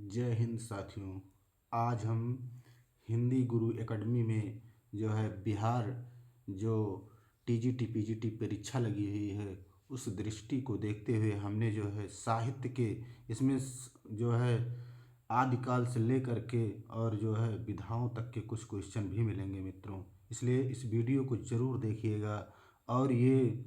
जय हिंद साथियों। आज हम हिंदी गुरु एकेडमी में जो है बिहार जो टीजीटी पीजीटी परीक्षा लगी हुई है उस दृष्टि को देखते हुए हमने जो है साहित्य के इसमें जो है आदिकाल से लेकर के और जो है विधाओं तक के कुछ क्वेश्चन भी मिलेंगे मित्रों। इसलिए इस वीडियो को ज़रूर देखिएगा और ये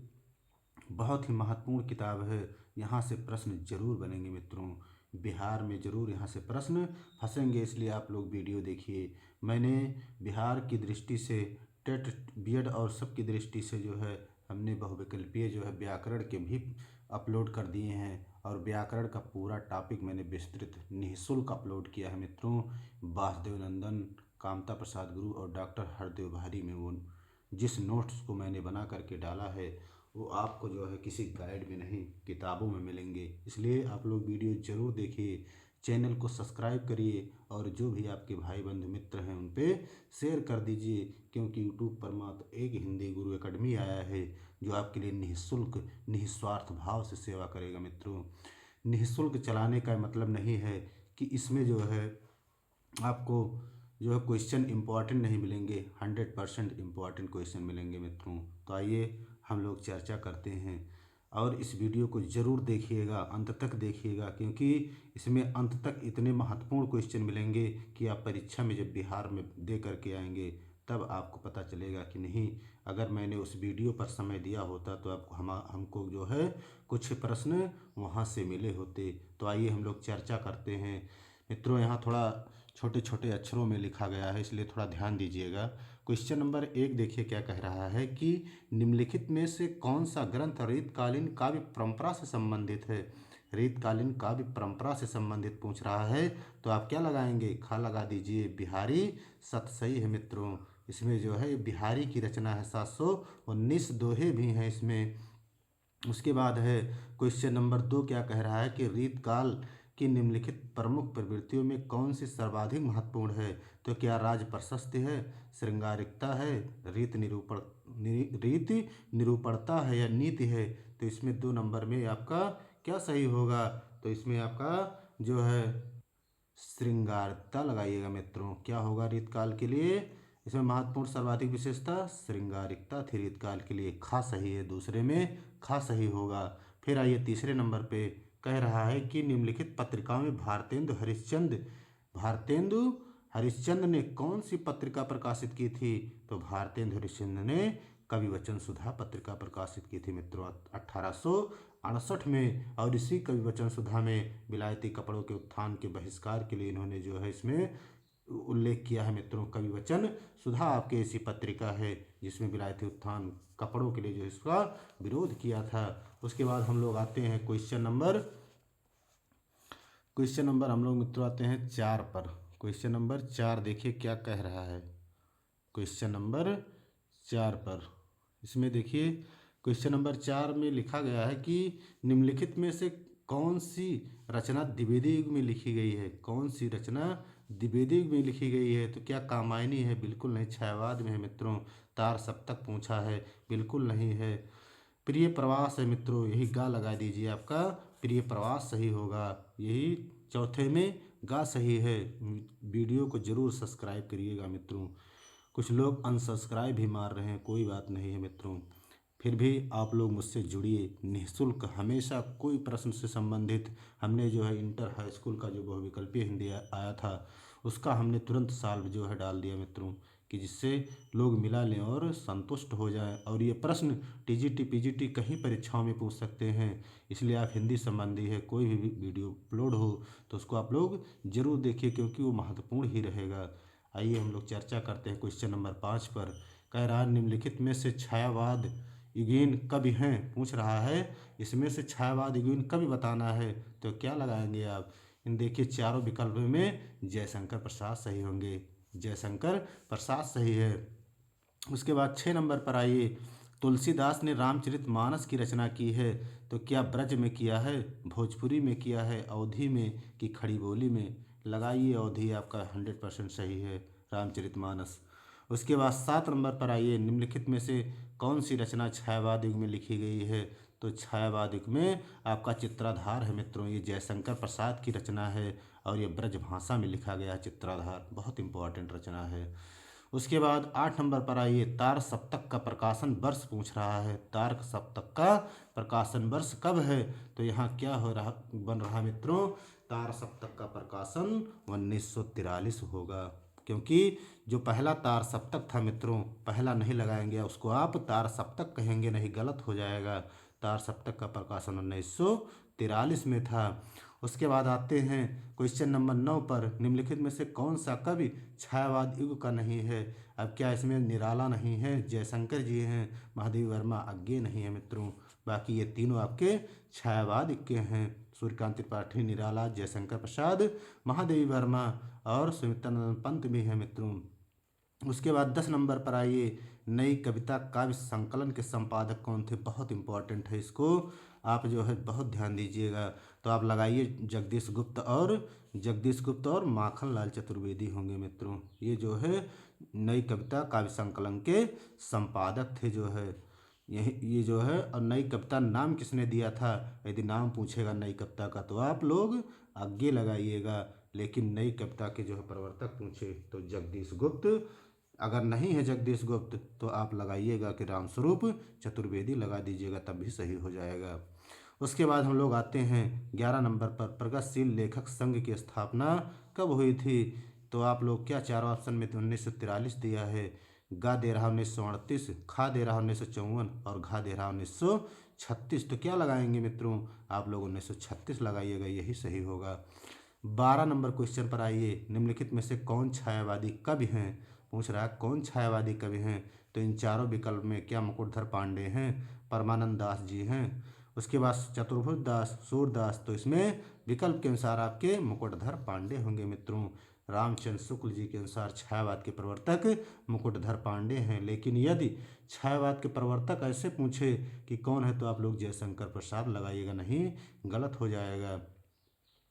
बहुत ही महत्वपूर्ण किताब है। यहाँ से प्रश्न जरूर बनेंगे मित्रों। बिहार में ज़रूर यहाँ से प्रश्न फंसेंगे, इसलिए आप लोग वीडियो देखिए। मैंने बिहार की दृष्टि से टेट बीएड और सब की दृष्टि से जो है हमने बहुविकल्पीय जो है व्याकरण के भी अपलोड कर दिए हैं और व्याकरण का पूरा टॉपिक मैंने विस्तृत निःशुल्क अपलोड किया है मित्रों। वासुदेव नंदन, कामता प्रसाद गुरु और डॉक्टर हरदेव भारी में वो जिस नोट्स को मैंने बना करके डाला है वो आपको जो है किसी गाइड में नहीं किताबों में मिलेंगे। इसलिए आप लोग वीडियो ज़रूर देखिए, चैनल को सब्सक्राइब करिए और जो भी आपके भाई बंधु मित्र हैं उन पे शेयर कर दीजिए, क्योंकि यूट्यूब पर मात्र एक हिंदी गुरु एकेडमी आया है जो आपके लिए निःशुल्क निस्वार्थ भाव से सेवा करेगा मित्रों। निःशुल्क चलाने का मतलब नहीं है कि इसमें जो है आपको जो है क्वेश्चन इम्पॉर्टेंट नहीं मिलेंगे, 100% इम्पॉर्टेंट क्वेश्चन मिलेंगे मित्रों। तो आइए हम लोग चर्चा करते हैं और इस वीडियो को ज़रूर देखिएगा, अंत तक देखिएगा, क्योंकि इसमें अंत तक इतने महत्वपूर्ण क्वेश्चन मिलेंगे कि आप परीक्षा में जब बिहार में दे करके आएंगे तब आपको पता चलेगा कि नहीं, अगर मैंने उस वीडियो पर समय दिया होता तो आपको हमको जो है कुछ प्रश्न वहाँ से मिले होते। तो आइए हम लोग चर्चा करते हैं मित्रों। यहाँ थोड़ा छोटे छोटे अक्षरों में लिखा गया है, इसलिए थोड़ा ध्यान दीजिएगा। क्वेश्चन नंबर 1 देखिए क्या कह रहा है कि निम्नलिखित में से कौन सा ग्रंथ रीतकालीन काव्य परंपरा से संबंधित है। रीतकालीन काव्य परंपरा से संबंधित पूछ रहा है तो आप क्या लगाएंगे, खा लगा दीजिए। बिहारी सत सही है मित्रों। इसमें जो है बिहारी की रचना है, 719 दोहे भी हैं इसमें। उसके बाद है क्वेश्चन नंबर 2 क्या कह रहा है कि रीतकाल की निम्नलिखित प्रमुख प्रवृत्तियों में कौन सी सर्वाधिक महत्वपूर्ण है। तो क्या राज प्रशस्ति है, श्रृंगारिकता है, रीति निरूपणता है या नीति है। तो इसमें 2 नंबर में आपका क्या सही होगा, तो इसमें आपका जो है श्रृंगारता लगाइएगा मित्रों। क्या होगा रीतकाल के लिए, इसमें महत्वपूर्ण सर्वाधिक विशेषता श्रृंगारिकता थी रीतकाल के लिए। खा सही है, दूसरे में खा सही होगा। फिर आइए तीसरे नंबर पे कह रहा है कि निम्नलिखित पत्रिकाओं में भारतेंदु हरिश्चंद्र ने कौन सी पत्रिका प्रकाशित की थी। तो भारतेंदु हरिश्चंद्र ने कवि वचन सुधा पत्रिका प्रकाशित की थी मित्रों 1868 में। और इसी कवि वचन सुधा में विलायती कपड़ों के उत्थान के बहिष्कार के लिए इन्होंने जो है इसमें उल्लेख किया है मित्रों। कवि वचन सुधा आपके ऐसी पत्रिका है जिसमें विलायती उत्थान कपड़ों के लिए जो इसका विरोध किया था। उसके बाद हम लोग आते हैं क्वेश्चन नंबर हम लोग मित्रों आते हैं 4 पर। क्वेश्चन नंबर 4 देखिए क्या कह रहा है। क्वेश्चन नंबर 4 पर इसमें देखिए क्वेश्चन नंबर 4 में लिखा गया है कि निम्नलिखित में से कौन सी रचना द्विवेदी युग में लिखी गई है। कौन सी रचना द्विवेदी युग में लिखी गई है। तो क्या कामायनी है, बिल्कुल नहीं। छायावाद में है मित्रों। तार सप्तक पूछा है, बिल्कुल नहीं है। प्रिय प्रवास है मित्रों, यही गा लगा दीजिए, आपका प्रिय प्रवास सही होगा। यही चौथे में गा सही है। वीडियो को जरूर सब्सक्राइब करिएगा मित्रों। कुछ लोग अनसब्सक्राइब भी मार रहे हैं, कोई बात नहीं है मित्रों, फिर भी आप लोग मुझसे जुड़िए निःशुल्क। हमेशा कोई प्रश्न से संबंधित हमने जो है इंटर हाई स्कूल का जो बहुविकल्पीय हिंदी आया था उसका हमने तुरंत सॉल्व जो है डाल दिया मित्रों, कि जिससे लोग मिला लें और संतुष्ट हो जाएं। और ये प्रश्न टीजीटी पीजीटी कहीं परीक्षाओं में पूछ सकते हैं, इसलिए आप हिंदी संबंधी है कोई भी वीडियो अपलोड हो तो उसको आप लोग जरूर देखिए, क्योंकि वो महत्वपूर्ण ही रहेगा। आइए हम लोग चर्चा करते हैं क्वेश्चन नंबर 5 पर। कह रहा है निम्नलिखित में से छायावाद युगीन कवि हैं, पूछ रहा है इसमें से छायावाद युगीन कवि बताना है। तो क्या लगाएंगे आप, इन देखिए चारों विकल्प में जयशंकर प्रसाद सही होंगे। जयशंकर प्रसाद सही है। उसके बाद 6 नंबर पर आइए। तुलसीदास ने रामचरितमानस की रचना की है, तो क्या ब्रज में किया है, भोजपुरी में किया है, अवधी में कि खड़ी बोली में। लगाइए अवधी, आपका 100% सही है रामचरितमानस। उसके बाद 7 नंबर पर आइए। निम्नलिखित में से कौन सी रचना छायावाद युग में लिखी गई है। तो छायावाद युग में आपका चित्राधार है मित्रों, ये जयशंकर प्रसाद की रचना है। और ये ब्रज भाषा में लिखा गया है चित्राधार, बहुत इंपॉर्टेंट रचना है। उसके बाद 8 नंबर पर आइए, तार सप्तक का प्रकाशन वर्ष पूछ रहा है। तार सप्तक का प्रकाशन वर्ष कब है? तो यहाँ क्या हो रहा बन रहा मित्रों, तार सप्तक का प्रकाशन 1943 होगा, क्योंकि जो पहला तार सप्तक था मित्रों, पहला नहीं लगाएंगे उसको आप तार सप्तक कहेंगे नहीं, गलत हो जाएगा। तार सप्तक का प्रकाशन 1943 में था। उसके बाद आते हैं क्वेश्चन नंबर 9 पर, निम्नलिखित में से कौन सा कवि छायावाद युग का नहीं है? अब क्या इसमें निराला नहीं है, जयशंकर जी हैं, महादेवी वर्मा अज्ञे नहीं है मित्रों, बाकी ये तीनों आपके छायावाद युग के हैं। सूर्यकांत त्रिपाठी, निराला, जयशंकर प्रसाद, महादेवी वर्मा और सुमित्रानंद पंत भी हैं मित्रों। उसके बाद 10 नंबर पर आइए, नई कविता काव्य संकलन के संपादक कौन थे? बहुत इंपॉर्टेंट है, इसको आप जो है बहुत ध्यान दीजिएगा। तो आप लगाइए जगदीश गुप्त और माखन लाल चतुर्वेदी होंगे मित्रों। ये जो है नई कविता काव्य संकलन के संपादक थे जो है, ये जो है। और नई कविता नाम किसने दिया था? यदि नाम पूछेगा नई कविता का तो आप लोग आगे लगाइएगा, लेकिन नई कविता के जो है प्रवर्तक पूछे तो जगदीश गुप्त। अगर नहीं है जगदीश गुप्त तो आप लगाइएगा कि रामस्वरूप चतुर्वेदी लगा दीजिएगा, तब भी सही हो जाएगा। उसके बाद हम लोग आते हैं 11 नंबर पर, प्रगतिशील लेखक संघ की स्थापना कब हुई थी? तो आप लोग क्या चारों ऑप्शन में 1943 दिया है, गा दे रहा 1938, खा दे रहा 1954 और घा दे रहा 1936। तो क्या लगाएंगे मित्रों? आप लोग 1936 लगाइएगा, यही सही होगा। 12 नंबर क्वेश्चन पर आइए, निम्नलिखित में से कौन छायावादी कवि हैं? पूछ रहा है कौन छायावादी कवि हैं। तो इन चारों विकल्प में क्या मुकुटधर पांडे हैं, परमानंद दास जी हैं, उसके बाद चतुर्भुज दास, सूरदास, तो इसमें विकल्प के अनुसार आपके मुकुटधर पांडे होंगे मित्रों। रामचंद्र शुक्ल जी के अनुसार छायावाद के प्रवर्तक मुकुटधर पांडे हैं। लेकिन यदि छायावाद के प्रवर्तक ऐसे पूछे कि कौन है, तो आप लोग जयशंकर प्रसाद लगाइएगा, नहीं गलत हो जाएगा।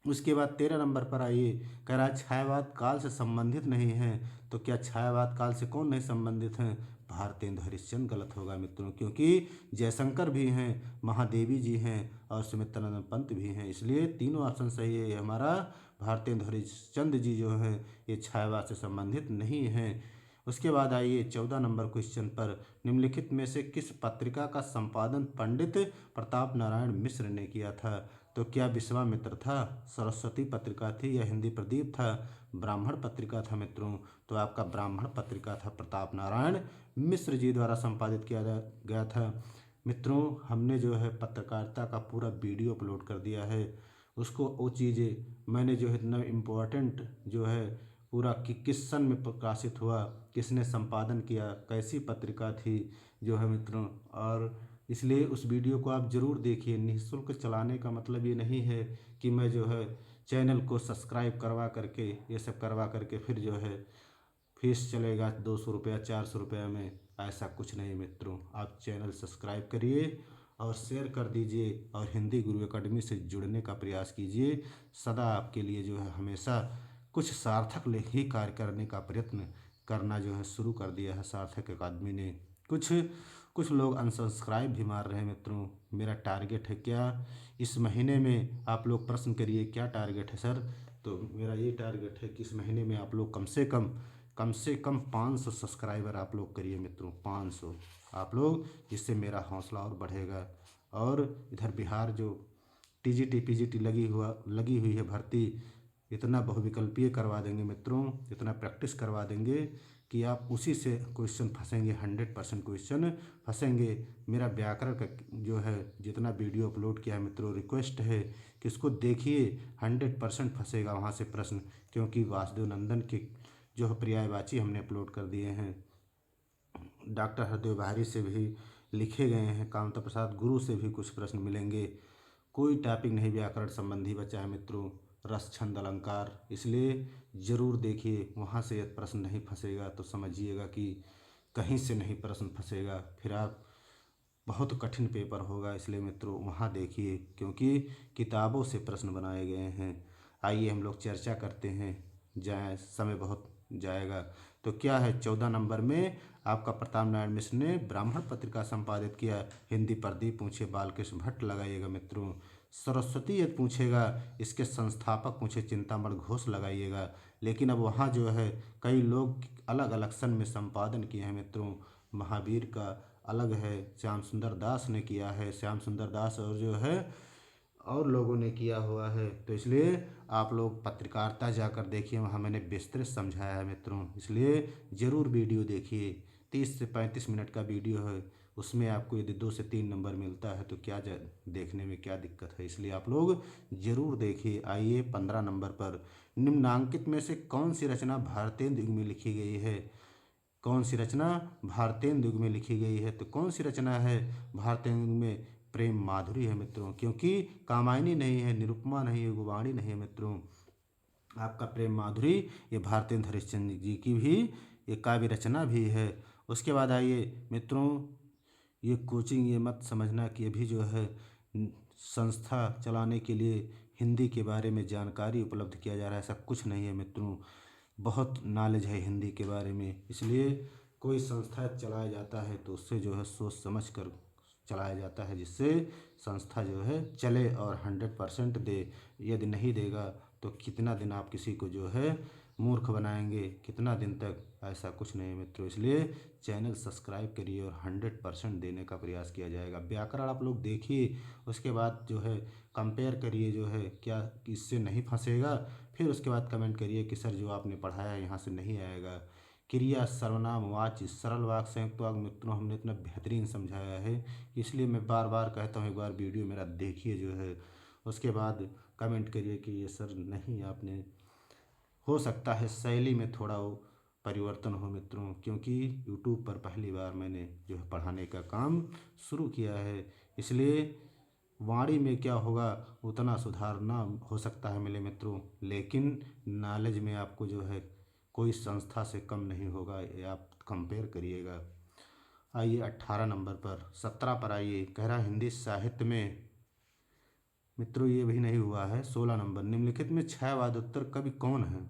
उसके बाद 13 नंबर पर आइए, कह रहा है छायावाद काल से संबंधित नहीं है। तो क्या छायावाद काल से कौन नहीं संबंधित हैं? भारतेंदु हरिश्चंद्र। गलत होगा मित्रों, क्योंकि जयशंकर भी हैं, महादेवी जी हैं और सुमित्रानंद पंत भी हैं, इसलिए तीनों ऑप्शन सही है। ये हमारा भारतेंदु हरिश्चंद्र जी जो हैं ये छायावाद से संबंधित नहीं हैं। उसके बाद आइए 14 नंबर क्वेश्चन पर, निम्नलिखित में से किस पत्रिका का संपादन पंडित प्रताप नारायण मिश्र ने किया था? तो क्या विश्वामित्र था, सरस्वती पत्रिका थी या हिंदी प्रदीप था, ब्राह्मण पत्रिका था मित्रों? तो आपका ब्राह्मण पत्रिका था, प्रताप नारायण मिश्र जी द्वारा संपादित किया गया था। मित्रों हमने जो है पत्रकारिता का पूरा वीडियो अपलोड कर दिया है, उसको वो चीज़ें मैंने जो है इतना इम्पोर्टेंट जो है पूरा किस सन में प्रकाशित हुआ, किसने संपादन किया, कैसी पत्रिका थी जो है मित्रों, और इसलिए उस वीडियो को आप ज़रूर देखिए। निःशुल्क चलाने का मतलब ये नहीं है कि मैं जो है चैनल को सब्सक्राइब करवा करके ये सब करवा करके फिर जो है फीस चलेगा 200 रुपया 400 रुपया में, ऐसा कुछ नहीं मित्रों। आप चैनल सब्सक्राइब करिए और शेयर कर दीजिए और हिंदी गुरु एकेडमी से जुड़ने का प्रयास कीजिए। सदा आपके लिए जो है हमेशा कुछ सार्थक ही कार्य करने का प्रयत्न करना जो है शुरू कर दिया है सार्थक अकादमी ने। कुछ कुछ लोग अनसब्सक्राइब भी मार रहे हैं मित्रों। मेरा टारगेट है क्या इस महीने में, आप लोग प्रश्न करिए क्या टारगेट है सर? तो मेरा ये टारगेट है कि इस महीने में आप लोग कम से कम 500 सब्सक्राइबर आप लोग करिए मित्रों, 500 आप लोग, जिससे मेरा हौसला और बढ़ेगा। और इधर बिहार जो टीजीटी पीजीटी लगी हुई है भर्ती, इतना बहुविकल्पीय करवा देंगे मित्रों, इतना प्रैक्टिस करवा देंगे कि आप उसी से क्वेश्चन फंसेंगे, 100% क्वेश्चन फंसेंगे। मेरा व्याकरण का जो है जितना वीडियो अपलोड किया है मित्रों, रिक्वेस्ट है कि इसको देखिए, 100% फंसेगा वहाँ से प्रश्न, क्योंकि वासुदेव नंदन के जो है पर्यायवाची हमने अपलोड कर दिए हैं। डॉक्टर हरदेव बाहरी से भी लिखे गए हैं, कामता प्रसाद गुरु से भी कुछ प्रश्न मिलेंगे। कोई टॉपिक नहीं व्याकरण संबंधी बचा है मित्रों, रस छंद अलंकार, इसलिए ज़रूर देखिए, वहाँ से यदि प्रश्न नहीं फंसेगा तो समझिएगा कि कहीं से नहीं प्रश्न फंसेगा, फिर आप बहुत कठिन पेपर होगा। इसलिए मित्रों वहाँ देखिए, क्योंकि किताबों से प्रश्न बनाए गए हैं। आइए हम लोग चर्चा करते हैं, जाए समय बहुत जाएगा। तो क्या है 14 नंबर में आपका प्रताप नारायण मिश्र ने ब्राह्मण पत्रिका संपादित किया, हिंदी प्रदीप पूछे बालकृष्ण भट्ट लगाइएगा मित्रों। सरस्वती यदि पूछेगा, इसके संस्थापक पूछे चिंतामण घोष लगाइएगा। लेकिन अब वहाँ जो है कई लोग अलग अलग सन में संपादन किए हैं मित्रों। महावीर का अलग है, श्याम सुंदर दास ने किया है, श्याम सुंदर दास और जो है और लोगों ने किया हुआ है। तो इसलिए आप लोग पत्रकारिता जाकर देखिए, वहाँ मैंने विस्तृत समझाया है मित्रों। इसलिए ज़रूर वीडियो देखिए, 30 से 35 मिनट का वीडियो है। उसमें आपको यदि 2 से 3 नंबर मिलता है तो क्या देखने में क्या दिक्कत है। इसलिए आप लोग ज़रूर देखिए। आइए 15 नंबर पर, निम्नांकित में से कौन सी रचना भारतेंदु युग में लिखी गई है। कौन सी रचना भारतेंदु युग में लिखी गई है। तो कौन सी रचना है भारतेंदु युग में। प्रेम माधुरी है मित्रों, क्योंकि कामायनी नहीं है, निरुपमा नहीं है, गुवाणी नहीं है मित्रों। आपका प्रेम माधुरी ये भारतेंदु हरिश्चंद्र जी की भी ये काव्य रचना भी है। उसके बाद आइए मित्रों, ये कोचिंग ये मत समझना कि अभी जो है संस्था चलाने के लिए हिंदी के बारे में जानकारी उपलब्ध किया जा रहा है, ऐसा कुछ नहीं है मित्रों। बहुत नॉलेज है हिंदी के बारे में। इसलिए कोई संस्था चलाया जाता है तो उससे जो है सोच समझ कर चलाया जाता है, जिससे संस्था जो है चले और 100% दे। यदि नहीं देगा तो कितना दिन आप किसी को जो है मूर्ख बनाएंगे, कितना दिन तक, ऐसा कुछ नहीं है मित्रों। इसलिए चैनल सब्सक्राइब करिए और 100% देने का प्रयास किया जाएगा। व्याकरण आप लोग देखिए, उसके बाद जो है कंपेयर करिए, जो है क्या इससे नहीं फंसेगा। फिर उसके बाद कमेंट करिए कि सर जो आपने पढ़ाया है यहाँ से नहीं आएगा। क्रिया, सर्वनाम, वाच्य, सरल वाक्य, संयुक्त वाक्य मित्रों हमने इतना बेहतरीन समझाया है, इसलिए मैं बार बार कहता हूँ एक बार वीडियो मेरा देखिए जो है। उसके बाद कमेंट करिए कि ये सर नहीं आपने, हो सकता है शैली में थोड़ा वो परिवर्तन हो मित्रों, क्योंकि यूट्यूब पर पहली बार मैंने जो है पढ़ाने का काम शुरू किया है। इसलिए वाणी में क्या होगा उतना सुधार ना हो सकता है मेरे मित्रों, लेकिन नॉलेज में आपको जो है कोई संस्था से कम नहीं होगा, ये आप कंपेयर करिएगा। आइए 18 नंबर पर, 17 पर आइए। कह रहा हिंदी साहित्य में मित्रों ये भी नहीं हुआ है। 16 नंबर, निम्नलिखित में छायावादोत्तर कवि कौन है।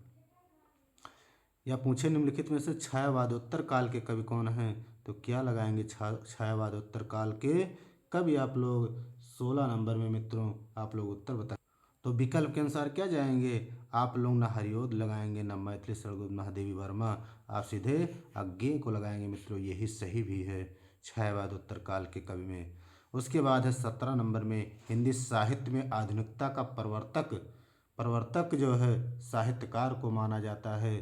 या पूछे निम्नलिखित में से छायावादोत्तर काल के कवि कौन हैं। तो क्या लगाएंगे छायावादोत्तर काल के कवि आप लोग। 16 नंबर में मित्रों आप लोग उत्तर बताएं। तो विकल्प के अनुसार क्या जाएंगे आप लोग, ना हरिओद लगाएंगे, ना मैथिली सरगुप्त, ना देवी वर्मा, आप सीधे अज्ञेय को लगाएंगे मित्रों। यही सही भी है छायावादोत्तर काल के कवि में। उसके बाद है 17 नंबर में, हिंदी साहित्य में आधुनिकता का प्रवर्तक जो है साहित्यकार को माना जाता है।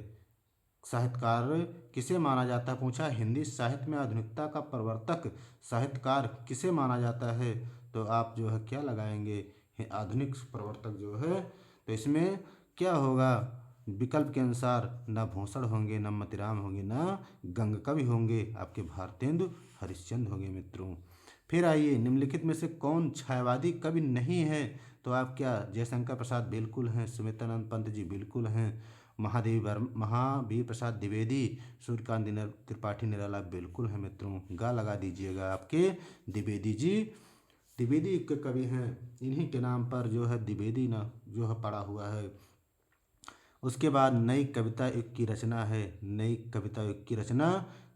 साहित्यकार किसे माना जाता है पूछा, हिंदी साहित्य में आधुनिकता का प्रवर्तक साहित्यकार किसे माना जाता है। तो आप जो है क्या लगाएंगे, आधुनिक प्रवर्तक जो है। तो इसमें क्या होगा, विकल्प के अनुसार न भूषण होंगे, न मतिराम होंगे, न गंग कवि होंगे, आपके भारतेंदु हरिश्चंद्र होंगे मित्रों। फिर आइए, निम्नलिखित में से कौन छायावादी कवि नहीं है। तो आप क्या, जयशंकर प्रसाद बिल्कुल हैं, सुमित्रानंद पंत जी बिल्कुल हैं, महावीर प्रसाद द्विवेदी, सूर्यकांत त्रिपाठी निराला बिल्कुल है मित्रों। गा लगा दीजिएगा आपके द्विवेदी जी, द्विवेदी के कवि हैं, इन्हीं के नाम पर जो है द्विवेदी ना जो है पड़ा हुआ है। उसके बाद नई कविता युग की रचना है। नई कविता युग की रचना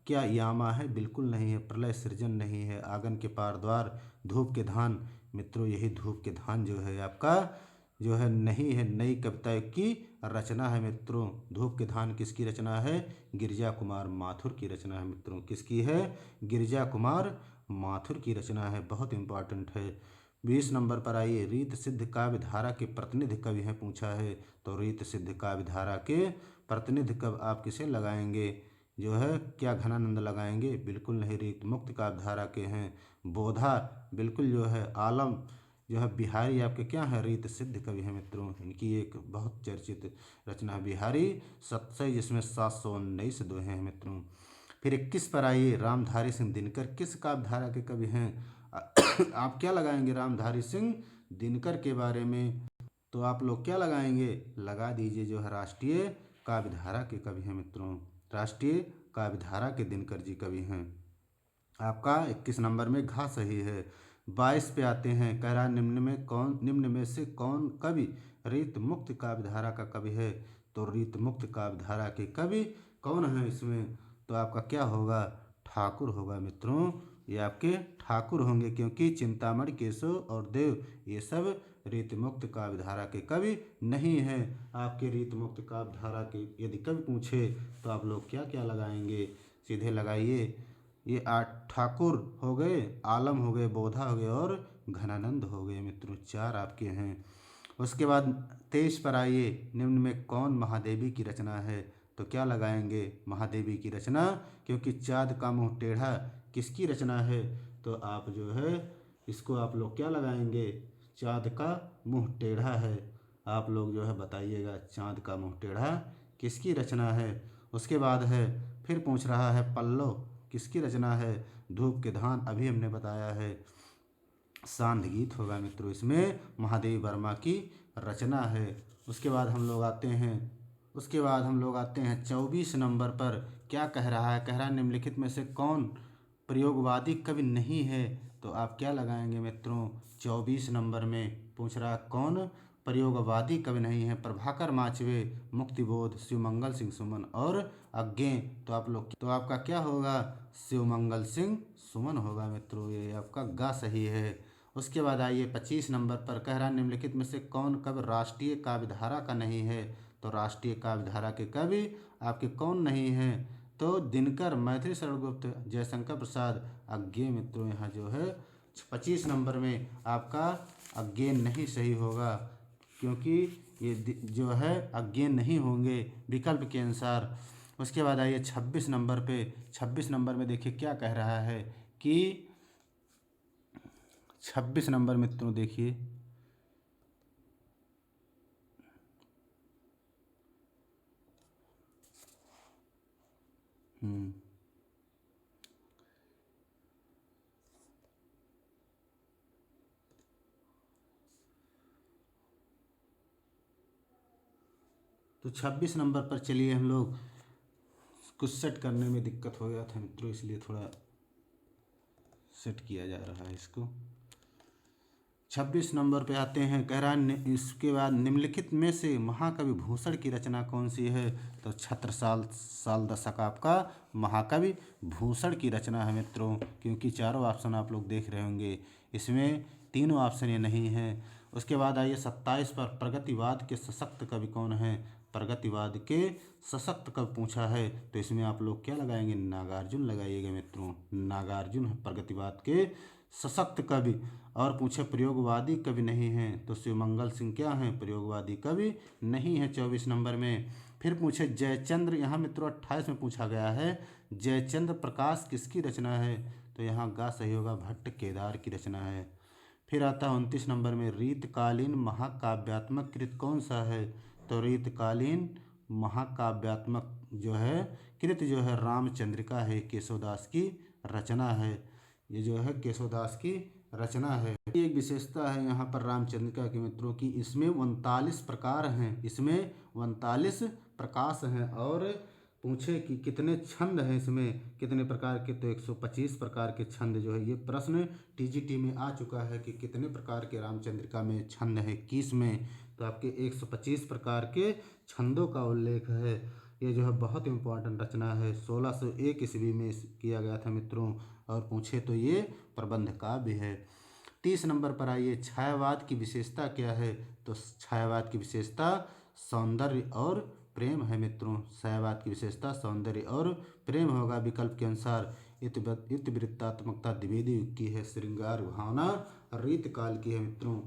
क्या यामा है, बिल्कुल नहीं है। प्रलय सृजन नहीं है। आंगन के पार द्वार, धूप के धान मित्रों, यही धूप के धान जो है आपका जो है नहीं है, नई कविता युग की रचना है मित्रों। धूप के धान किसकी रचना है, गिरिजा कुमार माथुर की रचना है मित्रों। किसकी है, गिरिजा कुमार माथुर की रचना है, बहुत इंपॉर्टेंट है। 20 नंबर पर आइए, रीत सिद्ध काव्य धारा के प्रतिनिधि कवि हैं पूछा है। तो रीत सिद्ध काव्य धारा के प्रतिनिधि कवि आप किसे लगाएंगे, जो है क्या घनानंद लगाएंगे, बिल्कुल नहीं। रीत मुक्त काव्य धारा के हैं बोधा, बिल्कुल जो है आलम जो है बिहारी आपके क्या है, रीत सिद्ध कवि हैं मित्रों। इनकी एक बहुत चर्चित रचना है बिहारी सतसई, जिसमें 719 दोहे हैं मित्रों। फिर 21 पर आइए, रामधारी सिंह दिनकर किस काव्य धारा के कवि हैं। आप क्या लगाएंगे रामधारी सिंह दिनकर के बारे में। तो आप लोग क्या लगाएंगे, लगा दीजिए जो है राष्ट्रीय काव्य धारा के कवि हैं मित्रों। राष्ट्रीय काव्य धारा के दिनकर जी कवि हैं। आपका 21 नंबर में घा सही है। 22 पे आते हैं, कह रहा निम्न में से कौन कवि रीत मुक्त काव्य धारा का कवि है। तो रीत मुक्त काव्य धारा के कवि कौन है इसमें। तो आपका क्या होगा, ठाकुर होगा मित्रों। ये आपके ठाकुर होंगे, क्योंकि चिंतामणि, केशव और देव ये सब रीत मुक्त काव्यधारा के कवि नहीं है। आपके रीत मुक्त काव्यधारा के यदि कवि पूछे तो आप लोग क्या क्या लगाएंगे, सीधे लगाइए। ये 8 ठाकुर हो गए, आलम हो गए, बोधा हो गए और घनानंद हो गए मित्रों, 4 आपके हैं। उसके बाद 23 पर आइए, निम्न में कौन महादेवी की रचना है, तो क्या लगाएंगे, महादेवी की रचना, क्योंकि चाँद का मुँह टेढ़ा किसकी रचना है, तो आप जो है इसको आप लोग क्या लगाएंगे, चाँद का मुँह टेढ़ा है। आप लोग जो है बताइएगा चाँद का मुँह टेढ़ा किसकी रचना है। उसके बाद है फिर पूछ रहा है पल्लव किसकी रचना है, धूप के धान अभी हमने बताया है, सांध्य गीत होगा मित्रों, इसमें महादेवी वर्मा की रचना है। उसके बाद हम लोग आते हैं 24 नंबर पर। क्या कह रहा है, कह रहा है निम्नलिखित में से कौन प्रयोगवादी कवि नहीं है, तो आप क्या लगाएंगे मित्रों, 24 नंबर में पूछ रहा है कौन प्रयोगवादी कवि नहीं है, प्रभाकर माचवे, मुक्तिबोध, शिवमंगल सिंह सुमन और अज्ञे, तो आपका क्या होगा, शिवमंगल सिंह सुमन होगा मित्रों, ये आपका गा सही है। उसके बाद आइए 25 नंबर पर, कह रहा निम्नलिखित में से कौन कवि राष्ट्रीय काव्यधारा का नहीं है, तो राष्ट्रीय काव्यधारा के कवि आपके कौन नहीं हैं, तो दिनकर, मैथिली शरण गुप्त, जयशंकर प्रसाद, अज्ञे मित्रों, यहाँ जो है 25 नंबर में आपका अज्ञे नहीं सही होगा, क्योंकि ये जो है अज्ञे नहीं होंगे विकल्प के अनुसार। उसके बाद आइए 26 नंबर पे, 26 नंबर में देखिए क्या कह रहा है कि 26 नंबर मित्रों देखिए, तो 26 नंबर पर चलिए, हम लोग कुछ सेट करने में दिक्कत हो गया था मित्रों, इसलिए थोड़ा सेट किया जा रहा है इसको। 26 नंबर पे आते हैं, कह रहा है इसके बाद निम्नलिखित में से महाकवि भूषण की रचना कौन सी है, तो छत्रसाल साल दशक आपका महाकवि भूषण की रचना है मित्रों, क्योंकि चारों ऑप्शन आप लोग देख रहे होंगे, इसमें तीनों ऑप्शन ये नहीं है। उसके बाद आइए 27 पर, प्रगतिवाद के सशक्त कवि कौन है, प्रगतिवाद के सशक्त कवि पूछा है, तो इसमें आप लोग क्या लगाएंगे, नागार्जुन लगाइएगा मित्रों, नागार्जुन है प्रगतिवाद के सशक्त कवि। और पूछे प्रयोगवादी कवि नहीं हैं, तो शिवमंगल सिंह क्या हैं, प्रयोगवादी कवि नहीं है 24 नंबर में। फिर पूछे जयचंद्र, यहाँ मित्रों 28 में पूछा गया है जयचंद्र प्रकाश किसकी रचना है, तो यहाँ गा सही होगा, भट्ट केदार की रचना है। फिर आता है 29 नंबर में, रीतकालीन महाकाव्यात्मक कृत कौन सा है, तो रीतकालीन महाकाव्यात्मक जो है कृत जो है रामचंद्रिका है, केशवदास की रचना है, ये जो है केशवदास की रचना है। एक विशेषता है यहाँ पर रामचंद्रिका के मित्रों की, इसमें 39 प्रकार हैं, इसमें 39 प्रकाश हैं, और पूछे कि कितने छंद हैं, इसमें कितने प्रकार के, तो 125 प्रकार के छंद जो है, ये प्रश्न टीजीटी में आ चुका है कि कितने प्रकार के रामचंद्रिका में छंद है, 21 में, तो आपके 125 प्रकार के छंदों का उल्लेख है। ये जो है बहुत इम्पोर्टेंट रचना है, 1601 ईस्वी में किया गया था मित्रों, और पूछे तो ये प्रबंध काव्य है। 30 नंबर पर आइए, छायावाद की विशेषता क्या है, तो छायावाद की विशेषता सौंदर्य और प्रेम है मित्रों, छायावाद की विशेषता सौंदर्य और प्रेम होगा विकल्प के अनुसार। इतिवृत्तात्मकता द्विवेदी युग की है, श्रृंगार भावना रीतकाल की है मित्रों।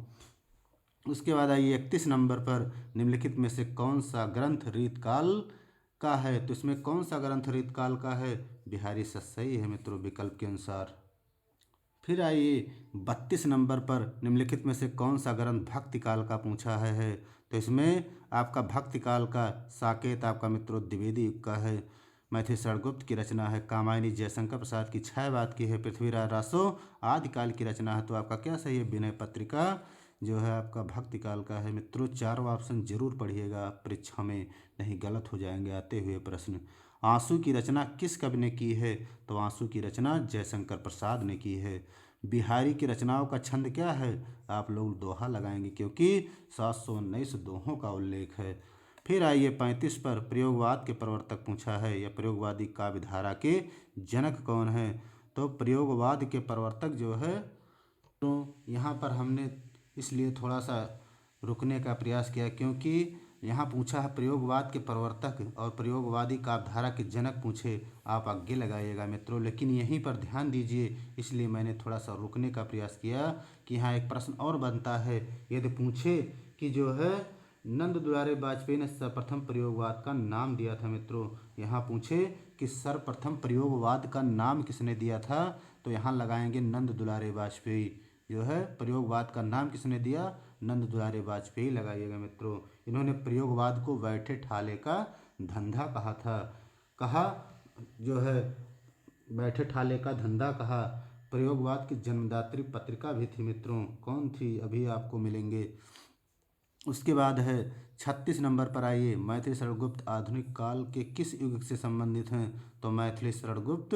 उसके बाद आइए 31 नंबर पर, निम्नलिखित में से कौन सा ग्रंथ रीतकाल का है, तो इसमें कौन सा ग्रंथ रीतकाल का है, बिहारी सही है मित्रों विकल्प के अनुसार। फिर आइए 32 नंबर पर, निम्नलिखित में से कौन सा ग्रंथ भक्ति काल का पूछा है, तो इसमें आपका भक्ति काल का साकेत आपका मित्रों द्विवेदी युग का है, मैथिली शरण गुप्त की रचना है, कामायनी जयशंकर प्रसाद की छायावाद की है, पृथ्वीराज रासो आदिकाल की रचना है, तो आपका क्या सही है, विनय पत्रिका जो है आपका भक्ति काल का है मित्रों। चारों ऑप्शन जरूर पढ़िएगा परीक्षा में, नहीं गलत हो जाएंगे आते हुए प्रश्न। आंसू की रचना किस कवि ने की है, तो आंसू की रचना जयशंकर प्रसाद ने की है। बिहारी की रचनाओं का छंद क्या है, आप लोग दोहा लगाएंगे, क्योंकि 719 दोहों का उल्लेख है। फिर आइए 35 पर, प्रयोगवाद के प्रवर्तक पूछा है, या प्रयोगवादी काव्यधारा के जनक कौन है, तो प्रयोगवाद के प्रवर्तक जो है, तो यहाँ पर हमने इसलिए थोड़ा सा रुकने का प्रयास किया, क्योंकि यहाँ पूछा है प्रयोगवाद के प्रवर्तक और प्रयोगवादी काव्यधारा के जनक पूछे, आप आगे लगाइएगा मित्रों। लेकिन यहीं पर ध्यान दीजिए, इसलिए मैंने थोड़ा सा रुकने का प्रयास किया कि यहाँ एक प्रश्न और बनता है। यदि पूछे कि जो है नंद दुलारे वाजपेयी ने सर्वप्रथम प्रयोगवाद का नाम दिया था मित्रों, यहाँ पूछे कि सर्वप्रथम प्रयोगवाद का नाम किसने दिया था, तो यहाँ लगाएंगे नंद दुलारे वाजपेयी। जो है प्रयोगवाद का नाम किसने दिया, नंद दुलारे वाजपेयी लगाइएगा मित्रों। इन्होंने प्रयोगवाद को बैठे ठाले का धंधा कहा था। कहा जो है बैठे ठाले का धंधा कहा। प्रयोगवाद की जन्मदात्री पत्रिका भी थी मित्रों, कौन थी, अभी आपको मिलेंगे। उसके बाद है 36 नंबर पर आइए, मैथिली शरण गुप्त आधुनिक काल के किस युग से संबंधित हैं, तो मैथिली शरण गुप्त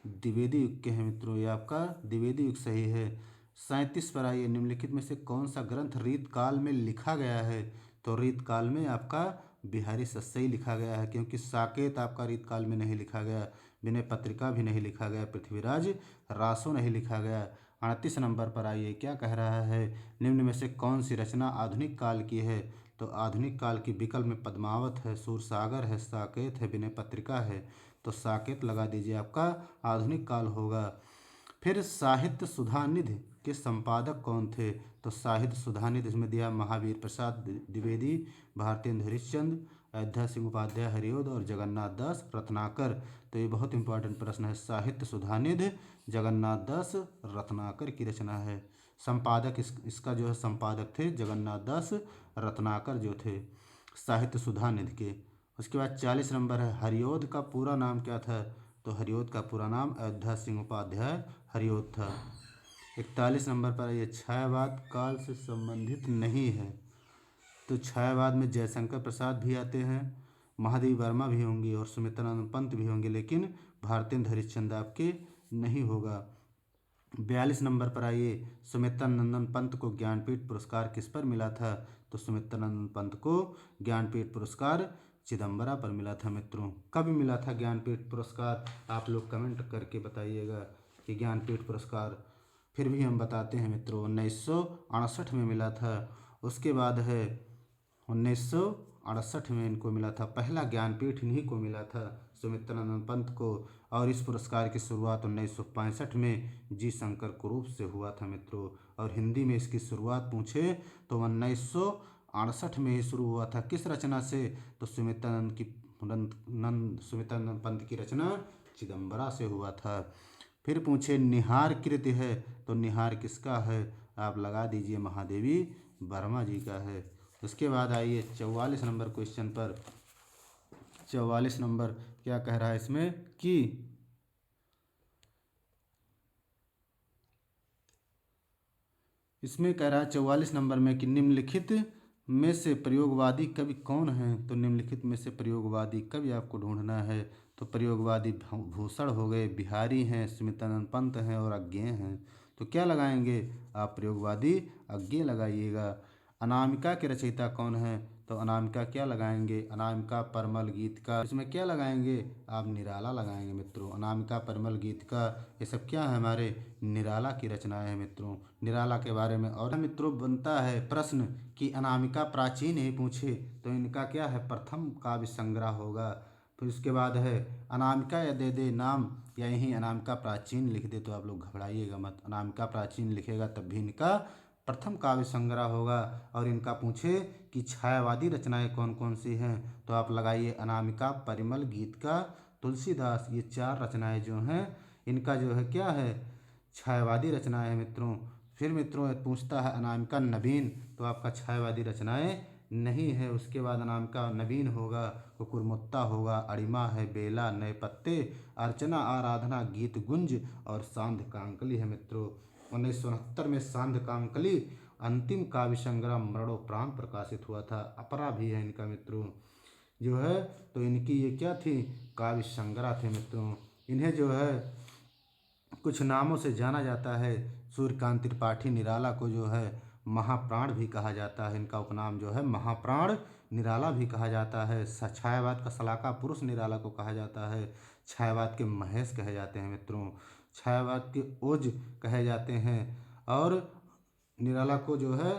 द्विवेदी युग के हैं मित्रों, ये आपका द्विवेदी युग सही है। 37 पर आइए, निम्नलिखित में से कौन सा ग्रंथ रीत काल में लिखा गया है, तो रीत काल में आपका बिहारी सस्सई लिखा गया है, क्योंकि साकेत आपका रीत काल में नहीं लिखा गया, विनय पत्रिका भी नहीं लिखा गया, पृथ्वीराज रासो नहीं लिखा गया। 38 नंबर पर आइए, क्या कह रहा है, निम्न में से कौन सी रचना आधुनिक काल की है, तो आधुनिक काल की विकल्प में पद्मावत है, सूरसागर है, साकेत है, विनय पत्रिका है, तो साकेत लगा दीजिए, आपका आधुनिक काल होगा। फिर साहित्य सुधानिधि के संपादक कौन थे, तो साहित्य सुधानिधि इसमें दिया महावीर प्रसाद द्विवेदी, भारतेंद्र हरिश्चंद्र, अयोध्या सिंह उपाध्याय हरिओद और जगन्नाथ दास रत्नाकर। तो ये बहुत इंपॉर्टेंट प्रश्न है। साहित्य सुधानिधि जगन्नाथ दास रत्नाकर की रचना है। संपादक इसका जो है संपादक थे जगन्नाथ दास रत्नाकर जो थे साहित्य सुधानिधि के। उसके बाद 40 नंबर है, हरिओद का पूरा नाम क्या था, तो हरिओद का पूरा नाम अयोध्या सिंह उपाध्याय हरिओद था। 41 नंबर पर ये छायावाद काल से संबंधित नहीं है, तो छायावाद में जयशंकर प्रसाद भी आते हैं, महादेवी वर्मा भी होंगी और सुमित्रानंद पंत भी होंगे, लेकिन भारतेंद्र हरिश्चंद्र आपके नहीं होगा। 42 नंबर पर आइए, सुमित्रानंदन पंत को ज्ञानपीठ पुरस्कार किस पर मिला था, तो सुमित्रानंद पंत को ज्ञानपीठ पुरस्कार चिदम्बरा पर मिला था मित्रों। कब मिला था ज्ञानपीठ पुरस्कार, आप लोग कमेंट करके बताइएगा कि ज्ञानपीठ पुरस्कार, फिर भी हम बताते हैं मित्रों 1968 में मिला था। उसके बाद है 1968 में इनको मिला था, पहला ज्ञानपीठ इन्हीं को मिला था सुमित्रानंद पंत को। और इस पुरस्कार की शुरुआत 1965 में जी शंकर कुरूप से हुआ था मित्रों। और हिंदी में इसकी शुरुआत पूछे तो 1968 में ही शुरू हुआ था। किस रचना से, तो सुमित्रानंद पंत की रचना चिदम्बरा से हुआ था। फिर पूछे निहार कृति है, तो निहार किसका है, आप लगा दीजिए महादेवी वर्मा जी का है। उसके बाद आइए 44 नंबर क्वेश्चन पर। 44 नंबर क्या कह रहा है इसमें कि इसमें कह रहा है 44 नंबर में कि निम्नलिखित में से प्रयोगवादी कवि कौन हैं, तो निम्नलिखित में से प्रयोगवादी कवि आपको ढूंढना है। तो प्रयोगवादी भूषण हो गए, बिहारी हैं, सुमित्रानंद पंत हैं और अज्ञेय हैं। तो क्या लगाएंगे आप, प्रयोगवादी अज्ञेय लगाइएगा। अनामिका के रचयिता कौन है, तो अनामिका क्या लगाएंगे, अनामिका परमल गीत का, इसमें क्या लगाएंगे आप, निराला लगाएंगे मित्रों। अनामिका परमल गीत का ये सब क्या है, हमारे निराला की रचनाएं हैं मित्रों। निराला के बारे में और मित्रों बनता है प्रश्न कि अनामिका प्राचीन ही पूछे तो इनका क्या है, प्रथम काव्य संग्रह होगा। फिर उसके बाद है अनामिका या दे दे नाम या यहीं अनामिका प्राचीन लिख दे, तो आप लोग घबराइएगा मत, अनामिका प्राचीन लिखेगा तब भी इनका प्रथम काव्य संग्रह होगा। और इनका पूछे कि छायावादी रचनाएं कौन कौन सी हैं, तो आप लगाइए अनामिका, परिमल, गीतका, तुलसीदास, ये 4 रचनाएं जो हैं इनका जो है क्या है, छायावादी रचनाएं हैं मित्रों। फिर मित्रों पूछता है अनामिका नवीन, तो आपका छायावादी रचनाएं नहीं है। उसके बाद अनामिका नवीन होगा, कुकुरमुत्ता होगा, अड़िमा है, बेला, नए पत्ते, अर्चना, आराधना, गीत गुंज और सांध्य कांकली है मित्रों। 1969 में सांध्य कांकली अंतिम काव्य संग्रह मरणोपरांत प्रकाशित हुआ था। अपरा भी है इनका मित्रों जो है, तो इनकी ये क्या थी, काव्य संग्रह थे मित्रों। इन्हें जो है कुछ नामों से जाना जाता है। सूर्यकांत त्रिपाठी निराला को जो है महाप्राण भी कहा जाता है, इनका उपनाम जो है महाप्राण निराला भी कहा जाता है। छायावाद का सलाका पुरुष निराला को कहा जाता है। छायावाद के महेश कहे जाते हैं मित्रों, छायावाद के ओज कहे जाते हैं। और निराला को जो है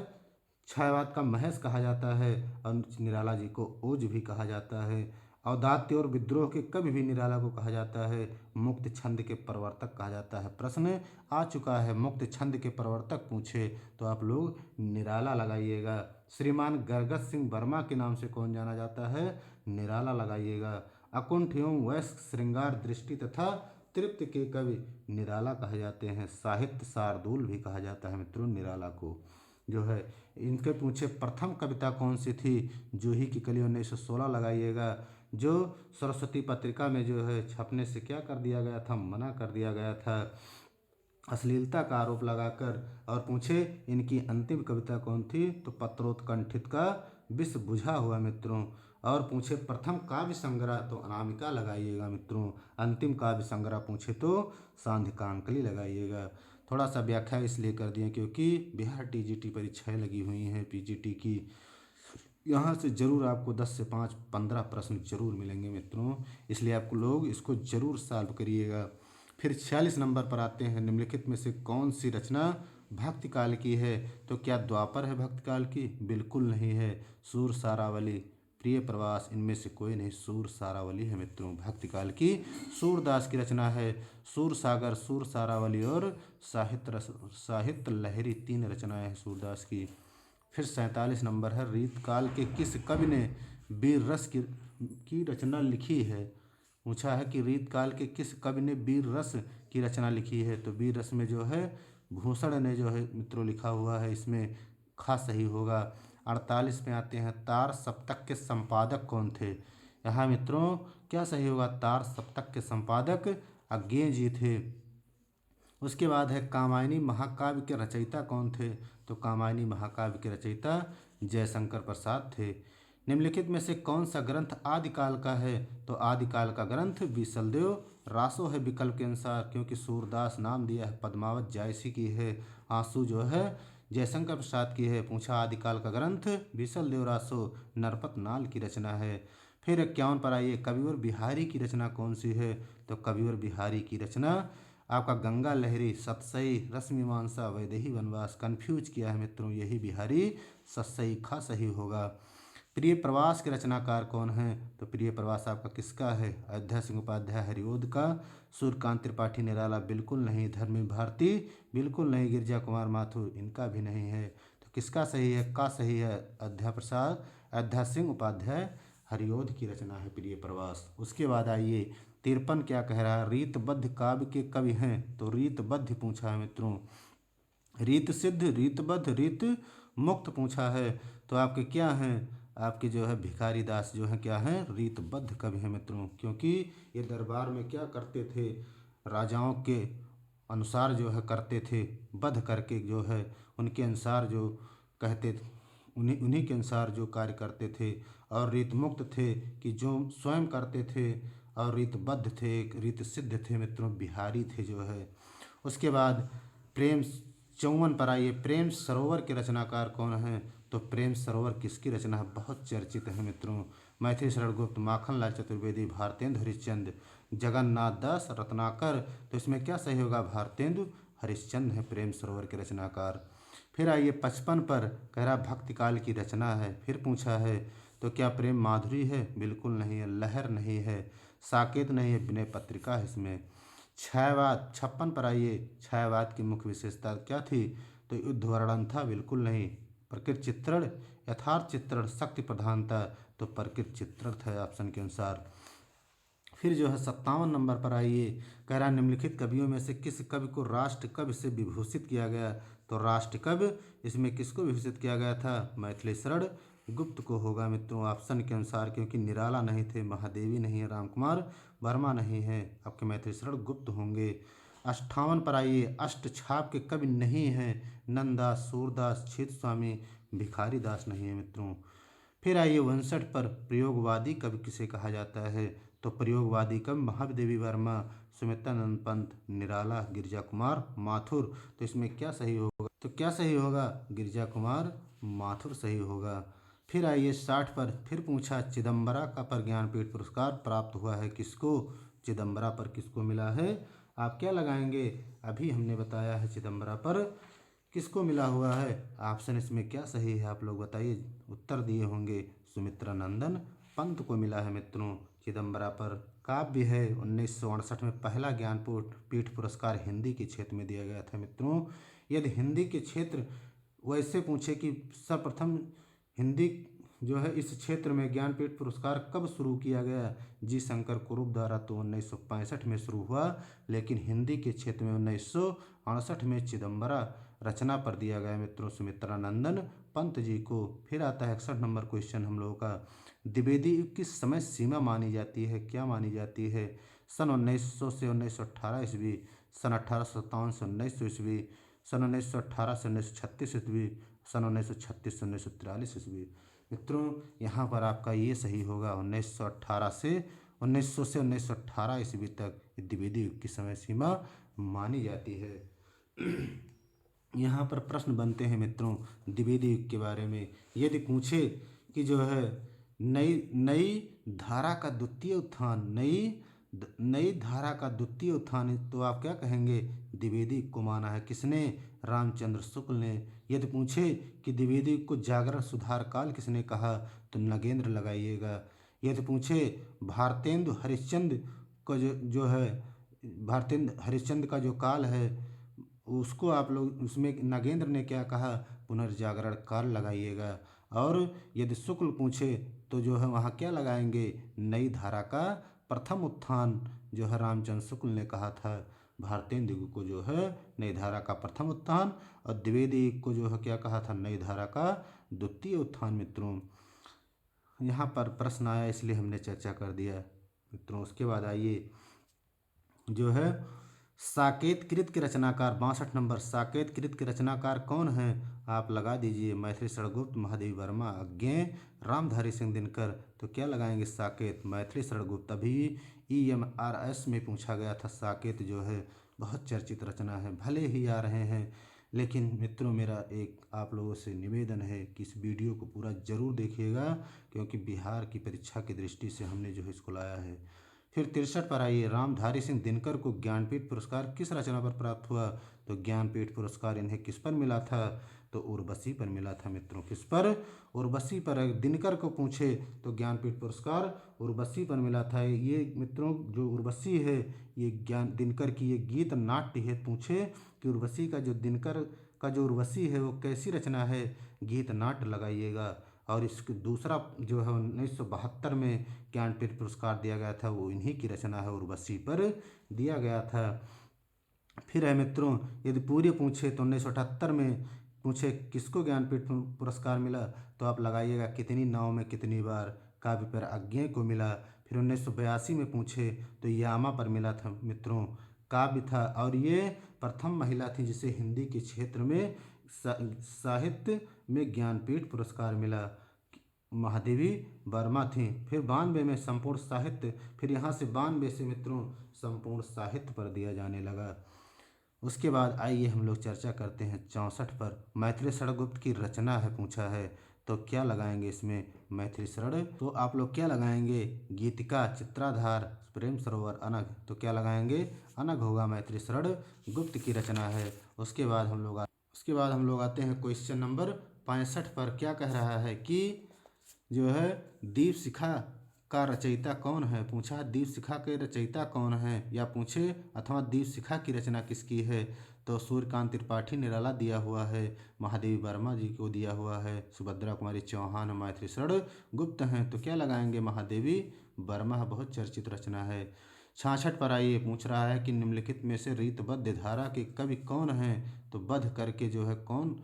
छायावाद का महेश कहा जाता है और निराला जी को ओज भी कहा जाता है। औदात्य और विद्रोह के कवि भी निराला को कहा जाता है। मुक्त छंद के प्रवर्तक कहा जाता है। प्रश्न आ चुका है, मुक्त छंद के प्रवर्तक पूछे तो आप लोग निराला लगाइएगा। श्रीमान गरगस सिंह वर्मा के नाम से कौन जाना जाता है? निराला लगाइएगा। अकुंठ एवं वयस्क श्रृंगार दृष्टि तथा तृप्ति के कवि निराला कहे जाते हैं। साहित्य शार्दूल भी कहा जाता है मित्रों निराला को जो है। इनके पूछे प्रथम कविता कौन सी थी? जूही की कली 1916 लगाइएगा, जो सरस्वती पत्रिका में जो है छपने से क्या कर दिया गया था? मना कर दिया गया था अश्लीलता का आरोप लगाकर। और पूछे इनकी अंतिम कविता कौन थी? तो पत्रोत्कंठित का विष बुझा हुआ मित्रों। और पूछे प्रथम काव्य संग्रह, तो अनामिका लगाइएगा मित्रों। अंतिम काव्य संग्रह पूछे तो सांध्याकांकली लगाइएगा। थोड़ा सा व्याख्या इसलिए कर दिए क्योंकि बिहार टीजीटी परीक्षाएं लगी हुई हैं पीजीटी की, यहाँ से जरूर आपको 10 से 15 प्रश्न जरूर मिलेंगे मित्रों, इसलिए आपको लोग इसको जरूर सॉल्व करिएगा। फिर 46 नंबर पर आते हैं, निम्नलिखित में से कौन सी रचना भक्ति काल की है? तो क्या द्वापर है भक्ति काल की? बिल्कुल नहीं है। सूर सारावली, प्रिय प्रवास, इनमें से कोई नहीं। सूर सारावली है मित्रों भक्ति काल की, सूरदास की रचना है। सूर सागर, सूर सारावली और साहित्य लहरी 3 रचनाएं हैं सूरदास की। फिर 47 नंबर है, रीत काल के किस कवि ने वीर रस की रचना लिखी है? पूछा है कि रीत काल के किस कवि ने वीर रस की रचना लिखी है? तो वीर रस में जो है भूषण ने जो है मित्रों लिखा हुआ है, इसमें खास सही होगा। 48 में आते हैं, तार सप्तक के संपादक कौन थे? यहाँ मित्रों क्या सही होगा? तार सप्तक के संपादक अज्ञेय जी थे। उसके बाद है, कामायनी महाकाव्य के रचयिता कौन थे? तो कामायनी महाकाव्य के रचयिता जयशंकर प्रसाद थे। निम्नलिखित में से कौन सा ग्रंथ आदिकाल का है? तो आदिकाल का ग्रंथ बीसलदेव रासो है विकल्प के अनुसार, क्योंकि सूरदास नाम दिया है, पद्मावत जायसी की है, आंसू जो है जयशंकर प्रसाद की है। पूछा आदिकाल का ग्रंथ बीसलदेव रासो नरपत नाल की रचना है। फिर 51 पर आइए, कविवर बिहारी की रचना कौन सी है? तो कविवर बिहारी की रचना आपका गंगा लहरी, सतसई, रसमीमांसा, वैदेही वनवास। कन्फ्यूज किया है मित्रों, यही बिहारी सतसई खा सही होगा। प्रिय प्रवास के रचनाकार कौन है? तो प्रिय प्रवास आपका किसका है? अयोध्या सिंह उपाध्याय हरिओद का। सूर्यकांत त्रिपाठी निराला बिल्कुल नहीं। धर्मी भारती बिल्कुल नहीं। गिरिजा कुमार माथुर इनका भी नहीं है। तो किसका सही है? का सही है अयोध्या सिंह उपाध्याय हरिओद की रचना है प्रिय प्रवास। उसके बाद आइए 53 क्या कह रहा है, रीतबद्ध काव्य के कवि हैं? तो रीतबद्ध पूछा है मित्रों, रीत सिद्ध, रीतबद्ध, रीत मुक्त पूछा है। तो आपके क्या हैं? आपके जो है भिखारी दास जो है क्या हैं? रीतबद्ध कवि हैं मित्रों, क्योंकि ये दरबार में क्या करते थे? राजाओं के अनुसार जो है करते थे, बद्ध करके जो है उनके अनुसार जो कहते थे, उन्हीं उन्हीं के अनुसार जो कार्य करते थे। और रीतमुक्त थे कि जो स्वयं करते थे, और रीतबद्ध थे, रीत सिद्ध थे मित्रों, बिहारी थे जो है। उसके बाद प्रेम 54 पर आइए, प्रेम सरोवर के रचनाकार कौन है? तो प्रेम सरोवर किसकी रचना है? बहुत चर्चित है मित्रों, मैथिली शरण गुप्त, माखनलाल चतुर्वेदी, भारतेंदु हरिश्चंद्र, जगन्नाथ दास रत्नाकर। तो इसमें क्या सही होगा? भारतेंदु हरिश्चंद्र है प्रेम सरोवर के रचनाकार। फिर आइए 55 पर, कह रहा भक्ति काल की रचना है। फिर पूछा है, तो क्या प्रेम माधुरी है? बिल्कुल नहीं है। लहर नहीं है, साकेत नहीं है, विनय पत्रिका है इसमें। छायावाद 56 पर आइए, छायावाद की मुख्य विशेषता क्या थी? तो युद्ध वर्णन था? बिल्कुल नहीं। प्रकृति चित्रण, यथार्थ चित्रण, शक्ति प्रधानता, तो प्रकृति चित्रण था ऑप्शन के अनुसार। फिर जो है 57 नंबर पर आइए, कह रहा निम्नलिखित कवियों में से किस कवि को राष्ट्र कवि से विभूषित किया गया? तो राष्ट्र कवि इसमें किसको विभूषित किया गया था? मैथिली शरण गुप्त को होगा मित्रों ऑप्शन के अनुसार, क्योंकि निराला नहीं थे, महादेवी नहीं है, राम कुमार वर्मा नहीं है, आपके मैथिली शरण गुप्त होंगे। 58 पर आइए, अष्ट छाप के कवि नहीं हैं, नंददास, सूरदास, छित स्वामी, भिखारी दास नहीं है मित्रों। फिर आइए 59 पर, प्रयोगवादी कवि किसे कहा जाता है? तो प्रयोगवादी कवि महादेवी वर्मा, सुमित्रानंद पंत, निराला, गिरिजा कुमार माथुर। तो इसमें क्या सही होगा? तो क्या सही होगा? गिरिजा कुमार माथुर सही होगा। फिर आइए 60 पर, फिर पूछा चिदम्बरा का पर ज्ञानपीठ पुरस्कार प्राप्त हुआ है किसको? चिदम्बरा पर किसको मिला है? आप क्या लगाएंगे? अभी हमने बताया है चिदम्बरा पर किसको मिला हुआ है? ऑप्शन इसमें क्या सही है आप लोग बताइए। उत्तर दिए होंगे सुमित्रानंदन पंत को मिला है मित्रों चिदम्बरा पर। काव्य है 1968 में पहला ज्ञानपीठ पीठ पुरस्कार हिंदी के क्षेत्र में दिया गया था मित्रों। यदि हिंदी के क्षेत्र वैसे पूछे कि सर्वप्रथम हिंदी जो है इस क्षेत्र में ज्ञानपीठ पुरस्कार कब शुरू किया गया, जी शंकर कुरूप द्वारा तो 1965 में शुरू हुआ, लेकिन हिंदी के क्षेत्र में 1968 में चिदम्बरा रचना पर दिया गया मित्रों सुमित्रानंदन पंत जी को। फिर आता है 61 नंबर क्वेश्चन हम लोगों का। द्विवेदी युग की समय सीमा मानी जाती है, क्या मानी जाती है? सन 1900 से 1918 ईस्वी, सन 1857 से 1900 ईस्वी, सन 1918 से 1936 ईस्वी, सन 1936 से 1943 ईस्वी। मित्रों यहाँ पर आपका ये सही होगा 1918 से 1900 से 1918 ईस्वी तक द्विवेदी युग की समय सीमा मानी जाती है। यहाँ पर प्रश्न बनते हैं मित्रों द्विवेदी युग के बारे में। यदि पूछे कि जो है नई नई धारा का द्वितीय उत्थान, नई धारा का द्वितीय उत्थान, तो आप क्या कहेंगे? द्विवेदी युग को माना है किसने? रामचंद्र शुक्ल ने। यदि पूछे कि द्विवेदी युग को जागरण सुधार काल किसने कहा, तो नगेंद्र लगाइएगा। यदि पूछे भारतेंदु हरिश्चंद्र को जो है भारतेंदु हरिश्चंद्र का जो काल है उसको आप लोग उसमें नगेंद्र ने क्या कहा? पुनर्जागरण काल लगाइएगा। और यदि शुक्ल पूछे तो जो है वहाँ क्या लगाएंगे? नई धारा का प्रथम उत्थान जो है रामचंद्र शुक्ल ने कहा था। भारतेंदु को जो है नई धारा का प्रथम उत्थान और द्विवेदी को जो है क्या कहा था? नई धारा का द्वितीय उत्थान मित्रों। यहाँ पर प्रश्न आया इसलिए हमने चर्चा कर दिया मित्रों। उसके बाद आइए जो है साकेत कृत के रचनाकार 62 नंबर। साकेत कृत के रचनाकार कौन है? आप लगा दीजिए मैथिली शरणगुप्त, महादेवी वर्मा, अज्ञेय, रामधारी सिंह दिनकर। तो क्या लगाएंगे? साकेत, मैथिली शरणगुप्त। अभी EMRS में पूछा गया था। साकेत जो है बहुत चर्चित रचना है, भले ही आ रहे हैं, लेकिन मित्रों मेरा एक आप लोगों से निवेदन है कि इस वीडियो को पूरा जरूर देखिएगा, क्योंकि बिहार की परीक्षा की दृष्टि से हमने जो है इसको लाया है। फिर 63 पर आइए। रामधारी सिंह दिनकर को ज्ञानपीठ पुरस्कार किस रचना पर प्राप्त हुआ? तो ज्ञानपीठ पुरस्कार इन्हें किस पर मिला था? तो उर्वशी पर मिला था मित्रों। किस पर? उर्वशी पर। दिनकर को पूछे तो ज्ञानपीठ पुरस्कार उर्वशी पर मिला था। ये मित्रों जो उर्वशी है ये ज्ञान दिनकर की ये गीत नाट्य है। पूछे कि उर्वशी का जो दिनकर का जो उर्वशी है वो कैसी रचना है? गीत नाट्य लगाइएगा। और इसके दूसरा जो है 1972 में ज्ञानपीठ पुरस्कार दिया गया था, वो इन्हीं की रचना है, उर्वशी पर दिया गया था। फिर है मित्रों यदि पूरी पूछे तो 1978 में पूछे किसको ज्ञानपीठ पुरस्कार मिला, तो आप लगाइएगा कितनी नाव में कितनी बार, काव्य पर अज्ञेय को मिला। फिर 1982 में पूछे तो यामा पर मिला था मित्रों, काव्य था। और ये प्रथम महिला थी जिसे हिंदी के क्षेत्र में साहित्य में ज्ञानपीठ पुरस्कार मिला, महादेवी वर्मा थी। फिर 92 में संपूर्ण साहित्य, फिर यहाँ से 92 से मित्रों संपूर्ण साहित्य पर दिया जाने लगा। उसके बाद आइए हम लोग चर्चा करते हैं 64 पर। मैथिली शरणगुप्त की रचना है पूछा है, तो क्या लगाएंगे इसमें? मैथिली शरण। तो आप लोग क्या लगाएंगे? गीतिका, चित्राधार, प्रेम सरोवर, अनघ। तो क्या लगाएंगे? अनघ होगा, मैथिली शरण गुप्त की रचना है। उसके बाद हम लोग आते हैं क्वेश्चन नंबर 65 पर। क्या कह रहा है कि जो है दीप शिखा का रचयिता कौन है? पूछा दीप शिखा के रचयिता कौन है, या पूछे अथवा दीप शिखा की रचना किसकी है? तो सूर्यकांत त्रिपाठी निराला दिया हुआ है, महादेवी वर्मा जी को दिया हुआ है, सुभद्रा कुमारी चौहान, मैथिली शरण गुप्त हैं। तो क्या लगाएंगे? महादेवी वर्मा, बहुत चर्चित रचना है। 66 पर आइए पूछ रहा है कि निम्नलिखित में से रीतबद्ध धारा के कवि कौन हैं? तो बध करके जो है कौन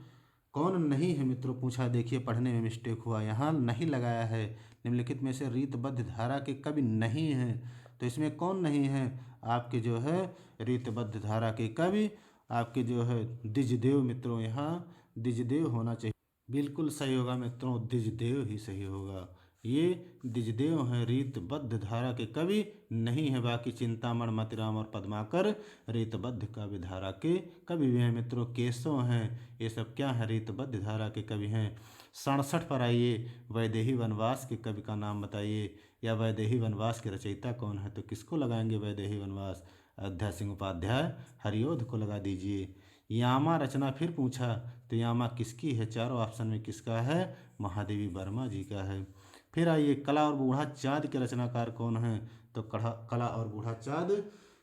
कौन नहीं है मित्रों पूछा। देखिए पढ़ने में मिस्टेक हुआ, यहाँ नहीं लगाया है। निम्नलिखित में से रीतबद्ध धारा के कवि नहीं हैं, तो इसमें कौन नहीं है? आपके जो है रीतबद्ध धारा के कवि आपके जो है द्विजदेव मित्रों, यहाँ द्विजदेव होना चाहिए। बिल्कुल सही होगा मित्रों, द्विजदेव ही सही होगा। ये द्विजदेव हैं, रीतबद्ध धारा के कवि नहीं है। बाकी चिंतामण, मतिराम और पद्माकर रीतबद्ध काव्य धारा के कवि भी हैं मित्रों। केशव हैं, ये सब क्या है? रीतबद्ध धारा के कवि हैं। 67 पर आइए। वैदेही वनवास के कवि का नाम बताइए, या वैदेही वनवास के रचयिता कौन है? तो किसको लगाएंगे? वैदेही वनवास अयोध्या सिंह उपाध्याय हरिओध को लगा दीजिए। यामा रचना फिर पूछा तो यामा किसकी है? चारों ऑप्शन में किसका है? महादेवी वर्मा जी का है। फिर आइए, कला और बूढ़ा चाँद के रचनाकार कौन है? तो कला और बूढ़ा चाँद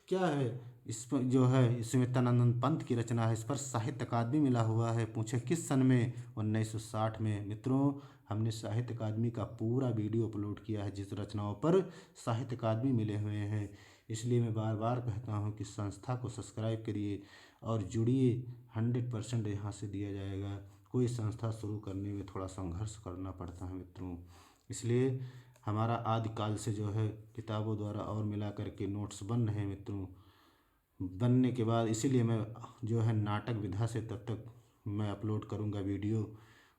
क्या है? इस पर जो है इसमें तनानंद पंथ की रचना है। इस पर साहित्य अकादमी मिला हुआ है। पूछे किस सन में? 1960 में। मित्रों, हमने साहित्य अकादमी का पूरा वीडियो अपलोड किया है जिस रचनाओं पर साहित्य अकादमी मिले हुए हैं। इसलिए मैं बार बार कहता हूँ कि संस्था को सब्सक्राइब करिए और जुड़िए। 100% यहाँ से दिया जाएगा। कोई संस्था शुरू करने में थोड़ा संघर्ष करना पड़ता है मित्रों, इसलिए हमारा आदिकाल से जो है किताबों द्वारा और मिला करके नोट्स बन रहे हैं मित्रों। बनने के बाद इसीलिए मैं जो है नाटक विधा से तब तक मैं अपलोड करूँगा वीडियो।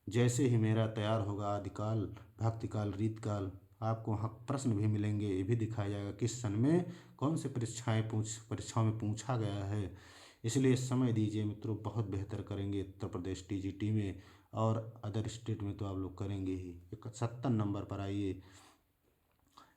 जैसे ही मेरा तैयार होगा आदिकाल, भक्तिकाल, रीतकाल, आपको वहाँ प्रश्न भी मिलेंगे। ये भी दिखाया जाएगा किस सन में कौन से परीक्षाओं में पूछा गया है। इसलिए समय दीजिए मित्रों, बहुत बेहतर करेंगे उत्तर प्रदेश टीजीटी में, और अदर स्टेट में तो आप लोग करेंगे ही। 71 नंबर पर आइए,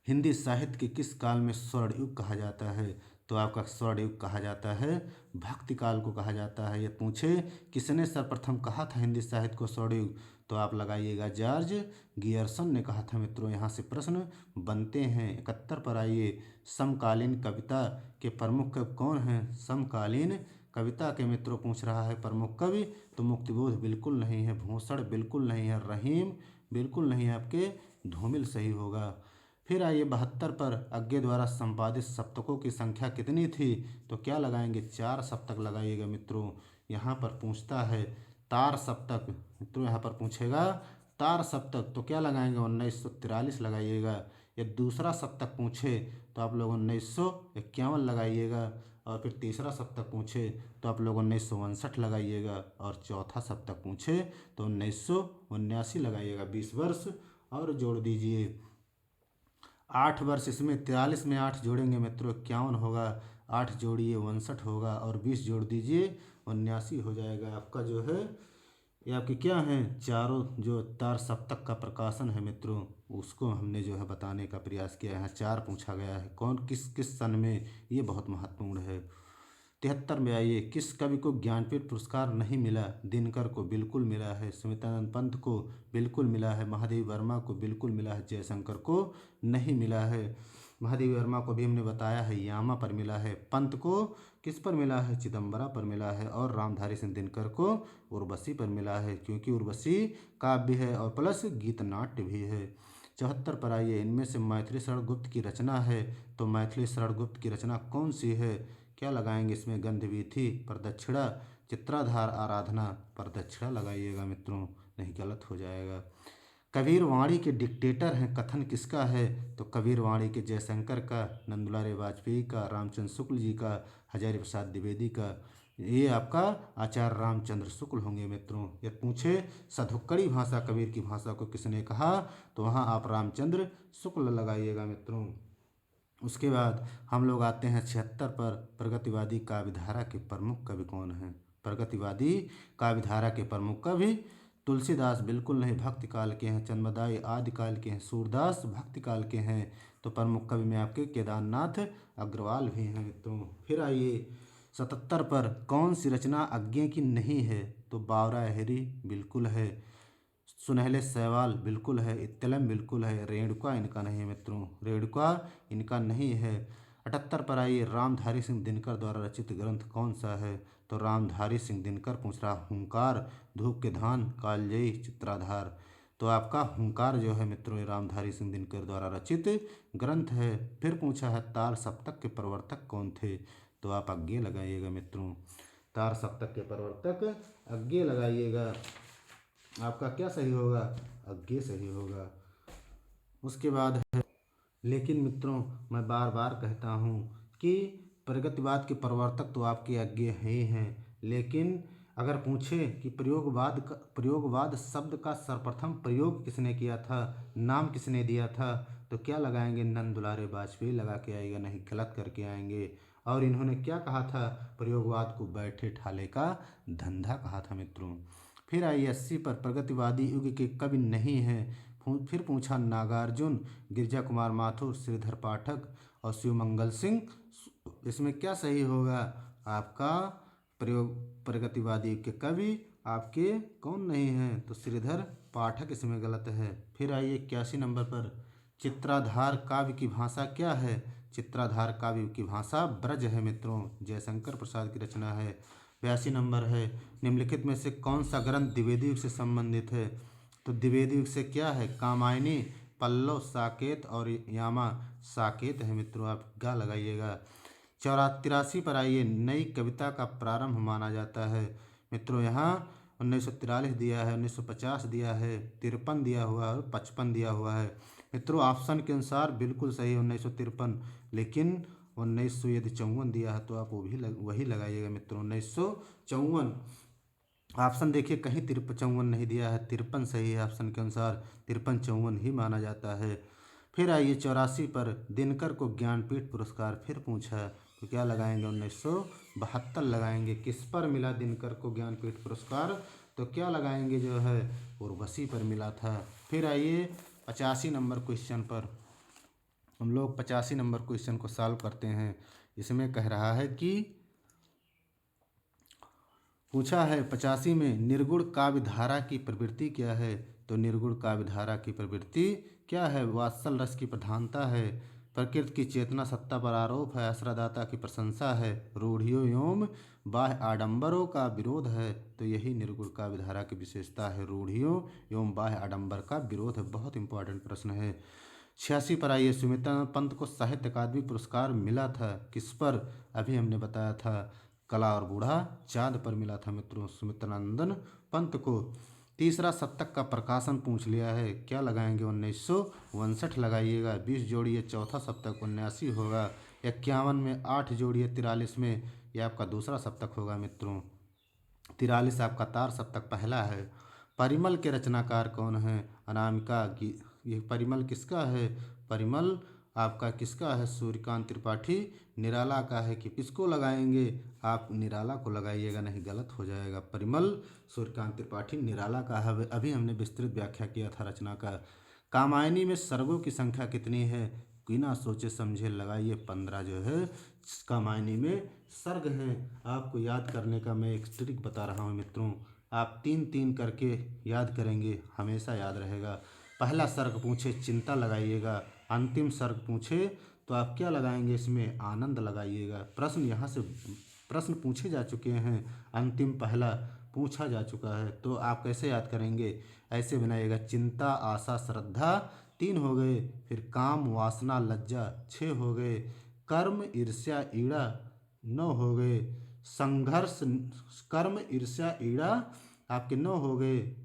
हिंदी साहित्य के किस काल में स्वर्ण युग कहा जाता है? तो आपका स्वर्ण युग कहा जाता है भक्ति काल को कहा जाता है। ये पूछे किसने सर्वप्रथम कहा था हिंदी साहित्य को स्वर्ण युग? तो आप लगाइएगा जॉर्ज गियर्सन ने कहा था मित्रों। यहाँ से प्रश्न बनते हैं। 71 पर आइए, समकालीन कविता के प्रमुख कवि कौन हैं? समकालीन कविता के मित्रों पूछ रहा है प्रमुख कवि, तो मुक्तिबोध बिल्कुल नहीं है, भूषण बिल्कुल नहीं है, रहीम बिल्कुल नहीं है, आपके धूमिल सही होगा। फिर आइए 72 पर, अज्ञे द्वारा संपादित सप्तकों की संख्या कितनी थी? तो क्या लगाएंगे? 4 सप्तक लगाइएगा मित्रों। यहाँ पर पूछता है तार सप्तक, मित्रों यहाँ पर पूछेगा तार सप्तक, तो क्या लगाएंगे? 1943 लगाइएगा। या दूसरा सप्तक पूछे तो आप लोग 1951 लगाइएगा। और फिर तीसरा सप्तक पूछे तो आप लोग 1959 लगाइएगा। और चौथा सप्तक पूछे तो 1979 लगाइएगा। 20 वर्ष और जोड़ दीजिए। 8 वर्ष इसमें, 43 में 8 जोड़ेंगे मित्रों 51 होगा। 8 जोड़िए 59 होगा, और 20 जोड़ दीजिए 79 हो जाएगा। आपका जो है ये आपके क्या हैं, चारों जो तार सप्तक का प्रकाशन है मित्रों, उसको हमने जो है बताने का प्रयास किया है। यहाँ 4 पूछा गया है, कौन किस किस सन में, ये बहुत महत्वपूर्ण है। 73 में आइए, किस कवि को ज्ञानपीठ पुरस्कार नहीं मिला? दिनकर को बिल्कुल मिला है, सुमित्रानंद पंत को बिल्कुल मिला है, महादेवी वर्मा को बिल्कुल मिला है, जयशंकर को नहीं मिला है। महादेवी वर्मा को भी हमने बताया है यामा पर मिला है। पंत को किस पर मिला है? चिदम्बरा पर मिला है। और रामधारी सिंह दिनकर को उर्वशी पर मिला है, क्योंकि उर्वशी काव्य है और प्लस गीत नाट्य भी है। 74 पर आइए, इनमें से मैथिली शरण गुप्त की रचना है, तो मैथिली शरण गुप्त की रचना कौन सी है? क्या लगाएंगे इसमें? गंधवीथी, प्रदक्षिणा, चित्राधार, आराधना। प्रदक्षिणा लगाइएगा मित्रों, नहीं गलत हो जाएगा। कबीर वाणी के डिक्टेटर हैं, कथन किसका है? तो कबीर वाणी के जयशंकर का, नंदुलारे वाजपेयी का, रामचंद्र शुक्ल जी का, हजारी प्रसाद द्विवेदी का। ये आपका आचार्य रामचंद्र शुक्ल होंगे मित्रों। ये पूछे सधुक्कड़ी भाषा कबीर की भाषा को किसने कहा? तो वहाँ आप रामचंद्र शुक्ल लगाइएगा मित्रों। उसके बाद हम लोग आते हैं 76 पर, प्रगतिवादी काव्यधारा के प्रमुख कवि कौन हैं? प्रगतिवादी काव्यधारा के प्रमुख कवि तुलसीदास बिल्कुल नहीं, भक्ति काल के हैं। चंद्रमदाई आदिकाल के हैं। सूरदास भक्ति काल के हैं। तो प्रमुख कवि में आपके केदारनाथ अग्रवाल भी हैं मित्रों। फिर आइए 77 पर, कौन सी रचना अज्ञे की नहीं है? तो बावरा हेरी बिल्कुल है, सुनहले सैवाल बिल्कुल है, इत्तलम बिल्कुल है, रेणुका इनका नहीं है मित्रों, रेणुका इनका नहीं है। 78 पर आइए, रामधारी सिंह दिनकर द्वारा रचित ग्रंथ कौन सा है? तो रामधारी सिंह दिनकर पूछ रहा, हुंकार, धूप के धान, कालजयी, चित्राधार। तो आपका हुंकार जो है मित्रों ये रामधारी सिंह दिनकर द्वारा रचित ग्रंथ है। फिर पूछा है तार सप्तक के प्रवर्तक कौन थे? तो आप अज्ञे लगाइएगा मित्रों। तार सप्तक के प्रवर्तक अज्ञे लगाइएगा। आपका क्या सही होगा? अज्ञे सही होगा। उसके बाद है, लेकिन मित्रों मैं बार बार कहता हूँ कि प्रगतिवाद के प्रवर्तक तो आपके अज्ञे ही हैं, लेकिन अगर पूछे कि प्रयोगवाद शब्द का सर्वप्रथम प्रयोग किसने किया था, नाम किसने दिया था, तो क्या लगाएंगे? नंद दुलारे वाजपेयी लगा के आएगा, नहीं गलत करके आएंगे। और इन्होंने क्या कहा था? प्रयोगवाद को बैठे ठाले का धंधा कहा था मित्रों। फिर आई 80 पर, प्रगतिवादी युग के कवि नहीं हैं। फिर पूछा नागार्जुन, गिरिजा कुमार माथुर, श्रीधर पाठक और शिवमंगल सिंह। इसमें क्या सही होगा? आपका प्रयोग प्रगतिवादी युग के कवि आपके कौन नहीं हैं? तो श्रीधर पाठक इसमें गलत है। फिर आइए 81 नंबर पर, चित्राधार काव्य की भाषा क्या है? चित्राधार काव्य की भाषा ब्रज है मित्रों, जयशंकर प्रसाद की रचना है। 82 नंबर है, निम्नलिखित में से कौन सा ग्रंथ द्विवेदी युग से संबंधित है? तो द्विवेदी युग से क्या है? कामायनी, पल्लव, साकेत और यामा। साकेत है मित्रों, आप गा लगाइएगा। 83 पर आइए, नई कविता का प्रारंभ माना जाता है मित्रों। यहाँ 1943 दिया है, 1950 दिया है, 53 दिया हुआ है और 55 दिया हुआ है मित्रों। ऑप्शन के अनुसार बिल्कुल सही 1953, लेकिन 1900 यदि 54 दिया है तो आप वही लगाइएगा मित्रों, 1954। ऑप्शन देखिए, कहीं 53 नहीं दिया है, 53 सही है ऑप्शन के अनुसार, 53 54 ही माना जाता है। फिर आइए 84 पर, दिनकर को ज्ञानपीठ पुरस्कार फिर पूछा है, तो क्या लगाएंगे? 1972 लगाएंगे। किस पर मिला दिनकर को ज्ञानपीठ पुरस्कार? तो क्या लगाएंगे जो है, उर्वशी पर मिला था। फिर आइए 85 नंबर क्वेश्चन पर, हम लोग 85 नंबर क्वेश्चन को सॉल्व करते हैं। इसमें कह रहा है कि पूछा है 85 में, निर्गुण काव्य धारा की प्रवृत्ति क्या है? तो निर्गुण काव्य धारा की प्रवृत्ति क्या है? वात्सल रस की प्रधानता है, प्रकृति की चेतना सत्ता पर आरोप है, आश्रयदाता की प्रशंसा है, रूढ़ियों एवं बाह्य आडंबरों का विरोध है। तो यही निर्गुण काव्य धारा की विशेषता है, रूढ़ियों एवं बाह्य आडंबर का विरोध है। बहुत इंपॉर्टेंट प्रश्न है। 86 पर आइए, सुमित्रा पंत को साहित्य अकादमी पुरस्कार मिला था किस पर? अभी हमने बताया था, कला और बूढ़ा चाँद पर मिला था मित्रों, सुमित्रानंदन पंत को। तीसरा, शतक का प्रकाशन पूछ लिया है, क्या लगाएंगे? 1959 लगाइएगा। 20 जोड़िए चौथा शतक 79 होगा। 51 में 8 जोड़िए 43 में, यह आपका दूसरा शतक होगा मित्रों। 43 आपका तार शतक पहला है। परिमल के रचनाकार कौन है? अनामिका की। ये परिमल किसका है? परिमल आपका किसका है? सूर्यकांत त्रिपाठी निराला का है। कि किसको लगाएंगे? आप निराला को लगाइएगा, नहीं गलत हो जाएगा। परिमल सूर्यकांत त्रिपाठी निराला का है। अभी हमने विस्तृत व्याख्या किया था रचना का। कामायनी में सर्गों की संख्या कितनी है? बिना सोचे समझे लगाइए, 15 जो है कामायनी में सर्ग हैं। आपको याद करने का मैं एक ट्रिक बता रहा हूँ मित्रों, आप 3 3 करके याद करेंगे, हमेशा याद रहेगा। पहला सर्ग पूछे चिंता लगाइएगा, अंतिम सर्ग पूछे तो आप क्या लगाएंगे? इसमें आनंद लगाइएगा। प्रश्न यहाँ से प्रश्न पूछे जा चुके हैं, अंतिम पहला पूछा जा चुका है, तो आप कैसे याद करेंगे? ऐसे बनाइएगा, चिंता आशा श्रद्धा 3 हो गए, फिर काम वासना लज्जा 6 हो गए, कर्म ईर्ष्या ईड़ा 9 हो गए, संघर्ष कर्म ईर्ष्या ईड़ा आपके 9 हो गए।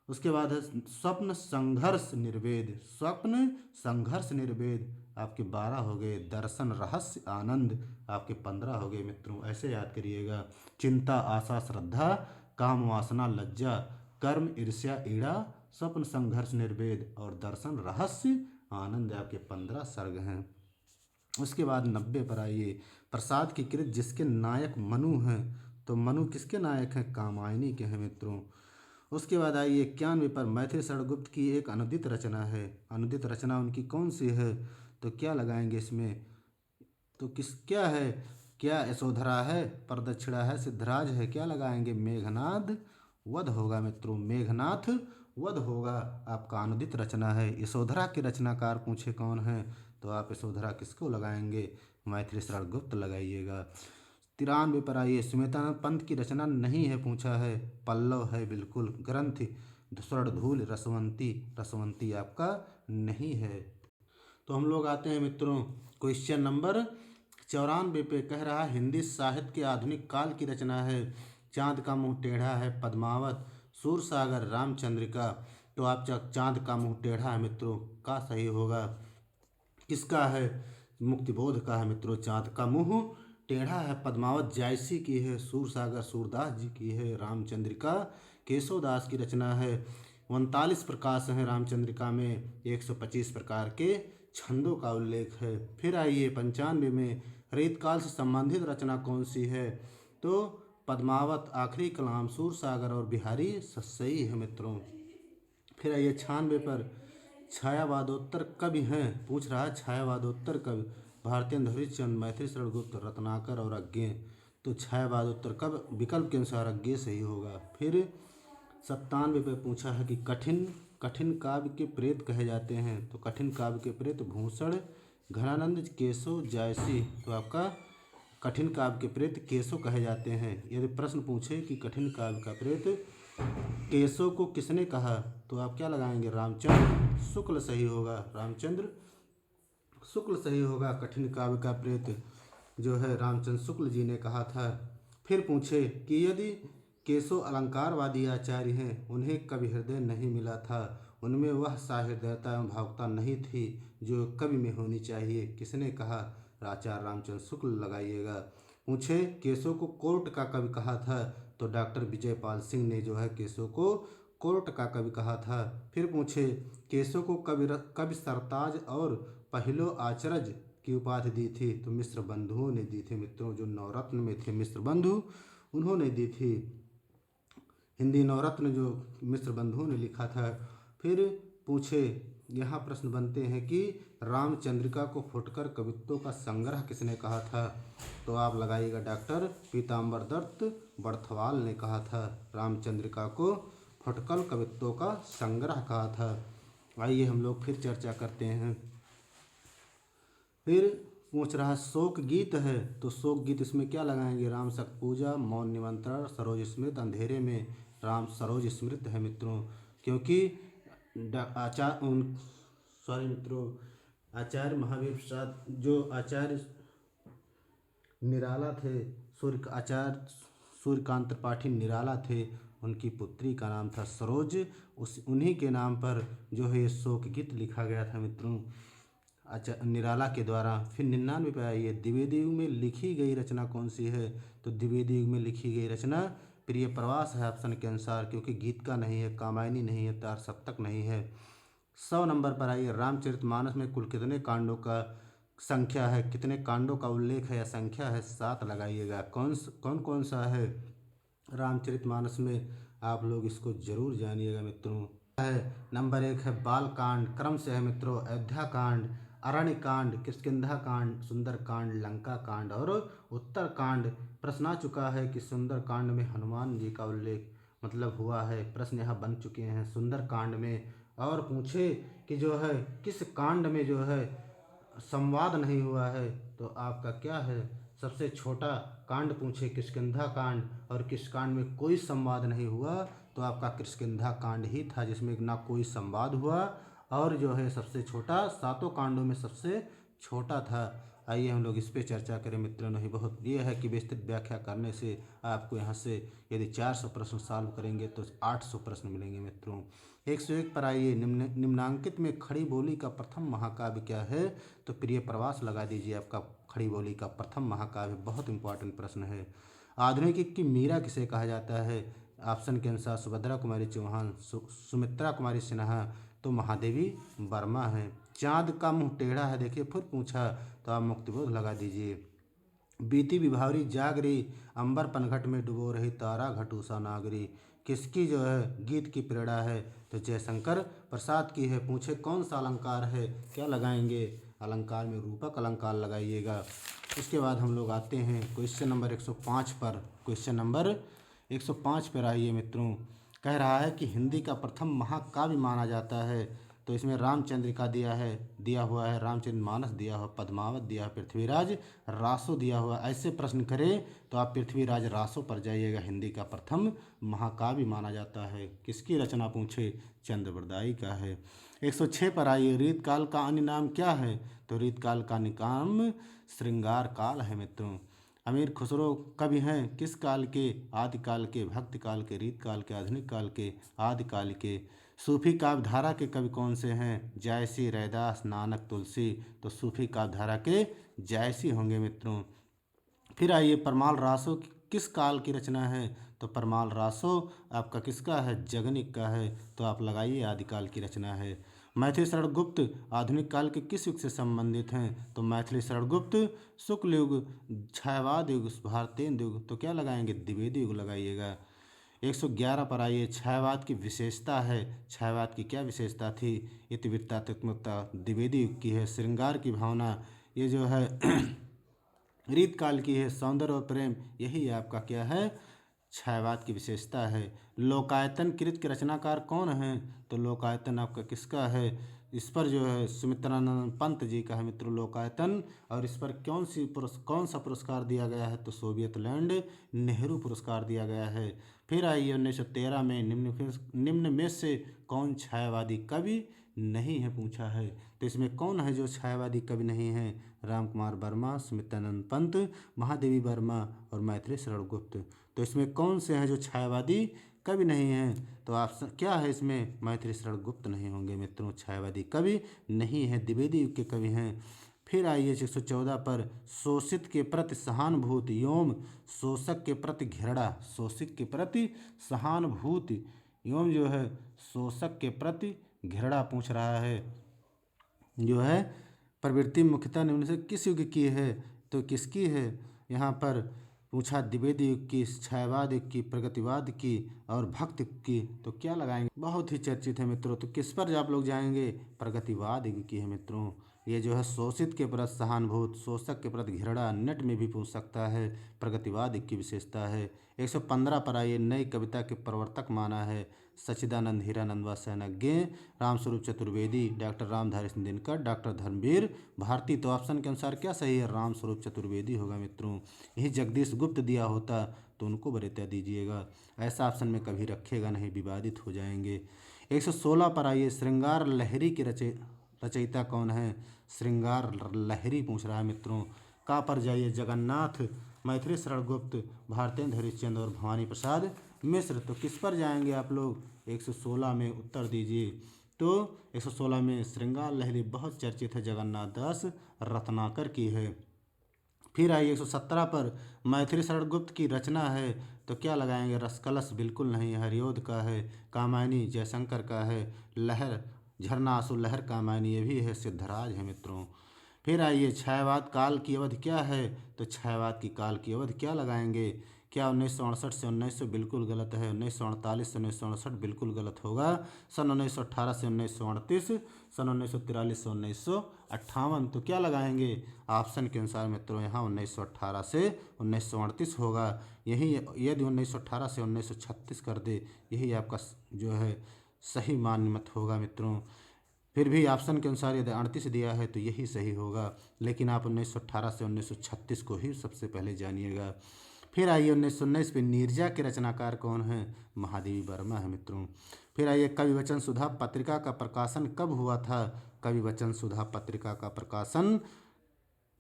उसके बाद है स्वप्न संघर्ष निर्वेद, स्वप्न संघर्ष निर्वेद आपके 12 हो गए, दर्शन रहस्य आनंद आपके 15 हो गए मित्रों। ऐसे याद करिएगा, चिंता आशा श्रद्धा, काम वासना लज्जा, कर्म ईर्ष्या ईड़ा, स्वप्न संघर्ष निर्वेद और दर्शन रहस्य आनंद आपके 15 सर्ग हैं। उसके बाद 90 पर आइए, प्रसाद की कृत जिसके नायक मनु हैं, तो मनु किसके नायक हैं? कामायनी के हैं मित्रों। उसके बाद आइए 91 पर, मैथिली शरणगुप्त की एक अनुदित रचना है, अनुदित रचना उनकी कौन सी है? तो क्या लगाएंगे इसमें? तो क्या है? क्या यशोधरा है, प्रदक्षिणा है, सिद्धराज है? क्या लगाएंगे? मेघनाद वध होगा मित्रों, मेघनाथ वध होगा आपका अनुदित रचना है। यशोधरा के रचनाकार पूछे कौन है? तो आप यशोधरा किसको लगाएंगे? मैथिली शरणगुप्त लगाइएगा। 93 पर आइए, सुमित्रानंद पंत की रचना नहीं है पूछा है, पल्लव है बिल्कुल। ग्रंथ स्वर्णधूल रसवंती, रसवंती आपका नहीं है। तो हम लोग आते हैं मित्रों क्वेश्चन नंबर 94 पे। कह रहा है, हिंदी साहित्य के आधुनिक काल की रचना है, चाँद का मुँह टेढ़ा है, पद्मावत, सूरसागर, रामचंद्रिका। तो आप चाँद का मुँह टेढ़ा है मित्रों का सही होगा। किसका है? मुक्तिबोध का है मित्रों, चाँद का मुँह टेढ़ा है। पद्मावत जायसी की है, सूरसागर सूरदास जी की है, रामचंद्रिका केशवदास की रचना है। 39 प्रकाश हैं रामचंद्रिका में, 125 प्रकार के छंदों का उल्लेख है। फिर आइए 95 में, रेतकाल से संबंधित रचना कौन सी है? तो पद्मावत, आखिरी कलाम, सूरसागर और बिहारी सही है मित्रों। फिर आइए 96 पर, छायावादोत्तर कवि हैं पूछ रहा है, छायावादोत्तर कवि भारतेंदु हरिश्चंद्र, मैथिली शरणगुप्त, रत्नाकर और अज्ञेय। तो छायावाद उत्तर कब विकल्प के अनुसार अज्ञे सही होगा। फिर 97 पे पूछा है कि कठिन कठिन काव्य के प्रेत कहे जाते हैं। तो कठिन काव्य के प्रेत भूषण, घनानंद, केशव, जायसी। तो आपका कठिन काव्य के प्रेत केशव कहे जाते हैं। यदि प्रश्न पूछे कि कठिन काव्य का प्रेत केशव को किसने कहा, तो आप क्या लगाएंगे, रामचंद्र शुक्ल सही होगा, रामचंद्र शुक्ल सही होगा। कठिन काव्य का प्रेत जो है रामचंद्र शुक्ल जी ने कहा था। फिर पूछे कि यदि केशव अलंकारवादी आचार्य हैं, उन्हें कवि हृदय नहीं मिला था, उनमें वह सहृदयता एवं भावुकता नहीं थी जो कवि में होनी चाहिए, किसने कहा, आचार्य रामचंद्र शुक्ल लगाइएगा। पूछे केशव को कोर्ट का कवि कहा था, तो डॉक्टर विजयपाल सिंह ने जो है केशव को कोर्ट का कवि कहा था। फिर पूछे केशव को कवि सरताज और पहलो आचरज की उपाधि दी थी, तो मिश्र बंधुओं ने दी थी मित्रों। जो नवरत्न में थे मिश्र बंधु, उन्होंने दी थी। हिंदी नवरत्न जो मिश्र बंधुओं ने लिखा था। फिर पूछे, यहाँ प्रश्न बनते हैं कि रामचंद्रिका को फुटकर कवित्वों का संग्रह किसने कहा था, तो आप लगाइएगा डॉक्टर पीताम्बर दत्त बड़थवाल ने कहा था। रामचंद्रिका को फुटकर कवित्वों का संग्रह कहा था। आइए हम लोग फिर चर्चा करते हैं। फिर पूछ रहा शोक गीत है, तो शोक गीत इसमें क्या लगाएंगे, राम शक्त पूजा, मौन निमंत्रण, सरोज स्मृत, अंधेरे में। राम सरोज स्मृत है मित्रों, क्योंकि आचार्य महावीर प्रसाद जो आचार्य निराला थे, आचार्य सूर्यकांत त्रिपाठी निराला थे, उनकी पुत्री का नाम था सरोज। उन्हीं के नाम पर जो है ये शोक गीत लिखा गया था मित्रों, निराला के द्वारा। फिर 99 पे आइए, द्विवेदी युग में लिखी गई रचना कौन सी है, तो द्विवेदी युग में लिखी गई रचना प्रिय प्रवास है ऑप्शन के अनुसार, क्योंकि गीत का नहीं है, कामायनी नहीं है, तार सप्तक नहीं है। 100 नंबर पर आइए, रामचरितमानस में कुल कितने कांडों का संख्या है, कितने कांडों का उल्लेख है या संख्या है, 7 लगाइएगा। कौन कौन सा है रामचरितमानस में, आप लोग इसको जरूर जानिएगा मित्रों। है नंबर 1 है बाल कांड, क्रम से है मित्रों, अयोध्या कांड, अरण्य कांड, किष्किंधा कांड, सुंदर कांड, लंका कांड और उत्तर कांड। प्रश्न आ चुका है कि सुंदर कांड में हनुमान जी का उल्लेख मतलब हुआ है, प्रश्न यहाँ बन चुके हैं सुंदर कांड में। और पूछे कि जो है किस कांड में जो है संवाद नहीं हुआ है, तो आपका क्या है, सबसे छोटा कांड पूछे किष्किंधा कांड, और किस कांड में कोई संवाद नहीं हुआ, तो आपका किष्किंधा कांड ही था जिसमें ना कोई संवाद हुआ और जो है सबसे छोटा, 7 कांडों में सबसे छोटा था। आइए हम लोग इस पे चर्चा करें मित्रों। नहीं बहुत ये है कि विस्तृत व्याख्या करने से आपको यहाँ से यदि 400 प्रश्न सॉल्व करेंगे तो 800 प्रश्न मिलेंगे मित्रों। 101 पर आइए, निम्नांकित में खड़ी बोली का प्रथम महाकाव्य क्या है, तो प्रिय प्रवास लगा दीजिए। आपका खड़ी बोली का प्रथम महाकाव्य बहुत इंपॉर्टेंट प्रश्न है। आधुनिक युग की मीरा किसे कहा जाता है, ऑप्शन के अनुसार सुभद्रा कुमारी चौहान, सुमित्रा कुमारी सिन्हा, तो महादेवी वर्मा है। चाँद का मुंह टेढ़ा है, देखिए फिर पूछा, तो आप मुक्तिबोध लगा दीजिए। बीती विभावरी जाग रही, अंबर पनघट में डुबो रही, तारा घटूसा नागरी, किसकी जो है गीत की प्रेरणा है, तो जयशंकर प्रसाद की है। पूछे कौन सा अलंकार है, क्या लगाएंगे, अलंकार में रूपक अलंकार लगाइएगा। उसके बाद हम लोग आते हैं क्वेश्चन नंबर 105 पर। क्वेश्चन नंबर 105 पर आइए मित्रों, कह रहा है कि हिंदी का प्रथम महाकाव्य माना जाता है, तो इसमें रामचंद्रिका दिया हुआ है, रामचरितमानस दिया हुआ, पद्मावत दिया हुआ, पृथ्वीराज रासो दिया हुआ। ऐसे प्रश्न करें तो आप पृथ्वीराज रासो पर जाइएगा। हिंदी का प्रथम महाकाव्य माना जाता है। किसकी रचना पूछे, चंद्रबरदाई का है। 106 पर आइए, रीतकाल का अन्य नाम क्या है, तो रीतकाल का निकाम श्रृंगार काल है मित्रों। अमीर खुसरो कवि हैं किस काल के, आदिकाल के, भक्ति काल के, रीतकाल के, आधुनिक काल के, आदिकाल के। सूफी काव्य धारा के कवि कौन से हैं, जायसी, रैदास, नानक, तुलसी, तो सूफी काव्य धारा के जायसी होंगे मित्रों। फिर आइए, परमाल रासो किस काल की रचना है, तो परमाल रासो आपका किसका है, जगनिक का है, तो आप लगाइए आदिकाल की रचना है। मैथिली शरण गुप्त आधुनिक काल के किस युग से संबंधित हैं, तो मैथिली शरण गुप्त शुक्ल युग, छायावाद युग, भारतेंदु युग, तो क्या लगाएंगे, द्विवेदी युग लगाइएगा। 111 पर आइए, छायावाद की विशेषता है, छायावाद की क्या विशेषता थी, इतिवृत्तात्मकता द्विवेदी युग की है। श्रृंगार की भावना, ये जो है रीत काल की है सौंदर्य और प्रेम, यही आपका क्या है, छायावाद की विशेषता है। लोकायतन कृत के रचनाकार कौन है, तो लोकायतन आपका किसका है, इस पर जो है सुमित्रानंद पंत जी का है मित्रों लोकायतन। और इस पर कौन सा पुरस्कार दिया गया है, तो सोवियत लैंड नेहरू पुरस्कार दिया गया है। फिर आइए 1913 में निम्न में से कौन छायावादी कवि नहीं है पूछा है। तो इसमें कौन है जो छायावादी कवि नहीं है, राम कुमार वर्मा, सुमित्रानंद पंत, महादेवी वर्मा और मैथिली शरण गुप्त। तो इसमें कौन से हैं जो छायावादी कवि नहीं हैं, तो ऑप्शन क्या है इसमें, मैथिली शरण गुप्त नहीं होंगे मित्रों, छायावादी कवि नहीं है, द्विवेदी युग के कवि हैं। फिर आइए 114 पर, शोषित के प्रति सहानुभूति एवं शोषक के प्रति घृणा, शोषित के प्रति सहानुभूति एवं जो है शोषक के प्रति घृणा पूछ रहा है। जो है प्रवृत्ति मुख्यतः निम्न से किस युग की है, तो किसकी है, यहाँ पर पूछा द्विवेदी युग की, छायावाद युग की, प्रगतिवाद की और भक्त युग की। तो क्या लगाएंगे, बहुत ही चर्चित है मित्रों। तो किस पर आप लोग जाएंगे, प्रगतिवाद युग की है मित्रों। ये जो है शोषित के प्रति सहानुभूत, शोषक के प्रति घृणा, नेट में भी पूछ सकता है, प्रगतिवाद युग की विशेषता है। 115 पर आइए, नई कविता के प्रवर्तक माना है, सच्चिदानंद हीरानंद व सैनज्ञ, रामस्वरूप चतुर्वेदी, डॉक्टर रामधारी सिंह दिनकर, डॉक्टर धर्मवीर भारती। तो ऑप्शन के अनुसार क्या सही है, रामस्वरूप चतुर्वेदी होगा मित्रों। यही जगदीश गुप्त दिया होता तो उनको वरीयता दीजिएगा, ऐसा ऑप्शन में कभी रखेगा नहीं, विवादित हो जाएंगे। 116 पर आइए, श्रृंगार लहरी के रचयिता कौन है, श्रृंगार लहरी पूछ रहा है मित्रों। का पर जाइए, जगन्नाथ, मैथिली शरण गुप्त, भारतेंद्र हरिश्चंद्र और भवानी प्रसाद मिश्र। तो किस पर जाएंगे आप लोग, 116 में उत्तर दीजिए। तो 116 में श्रृंगार लहरी बहुत चर्चित है, जगन्नाथ दास रत्नाकर की है। फिर आइए 117 पर, मैथिली शरण गुप्त की रचना है, तो क्या लगाएंगे, रसकलश बिल्कुल नहीं है, हरिओद का है, कामायनी जयशंकर का है, लहर झरना आंसू लहर कामायनी ये भी है, सिद्धराज है मित्रों। फिर आइए छायावाद काल की अवधि क्या है, तो छायावाद की काल की अवधि क्या लगाएंगे, क्या 1968 से 1900 बिल्कुल गलत है, 1948 से 1968 बिल्कुल गलत होगा, सन 1918 से 1938, सन 1943 से 1958। तो क्या लगाएंगे, ऑप्शन के अनुसार मित्रों यहाँ 1918 से 1938 होगा। यही यदि 1918 से 1936 कर दे, यही आपका जो है सही मान्य मत होगा मित्रों। फिर भी ऑप्शन के अनुसार यदि 38 दिया है तो यही सही होगा, लेकिन आप 1918 से 1936 को ही सबसे पहले जानिएगा। फिर आइए 1919 पे, नीरजा के रचनाकार कौन है, महादेवी वर्मा है मित्रों। फिर आइए, कवि वचन सुधा पत्रिका का प्रकाशन कब हुआ था, कवि वचन सुधा पत्रिका का प्रकाशन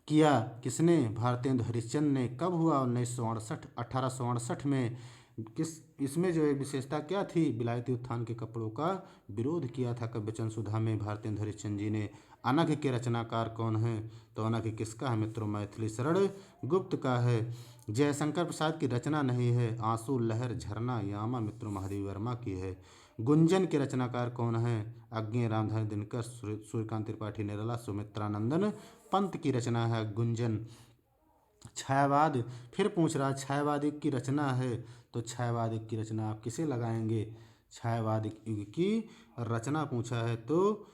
किया किसने, भारतेंदु हरिश्चंद्र ने। कब हुआ, 1968, 1868 में। किस इसमें जो है विशेषता क्या थी, विलायती उत्थान के कपड़ों का विरोध किया था कवि वचन सुधा में भारतेंदु हरिश्चंद्र जी ने। अनघ के रचनाकार कौन है, तो अनघ किसका है मित्रों, मैथिली शरण गुप्त का है। जयशंकर प्रसाद की रचना नहीं है, आंसू लहर झरना यामा मित्रों महादेवी वर्मा की है। गुंजन के रचनाकार कौन है, अज्ञे रामधारी दिनकर, सूर्यकांत त्रिपाठी निराला, सुमित्रानंदन पंत की रचना है गुंजन। छायावाद फिर पूछ रहा, छायावाद युग की रचना है, तो छायावाद युग की रचना आप किसे लगाएंगे, छायावाद युग की रचना पूछा है तो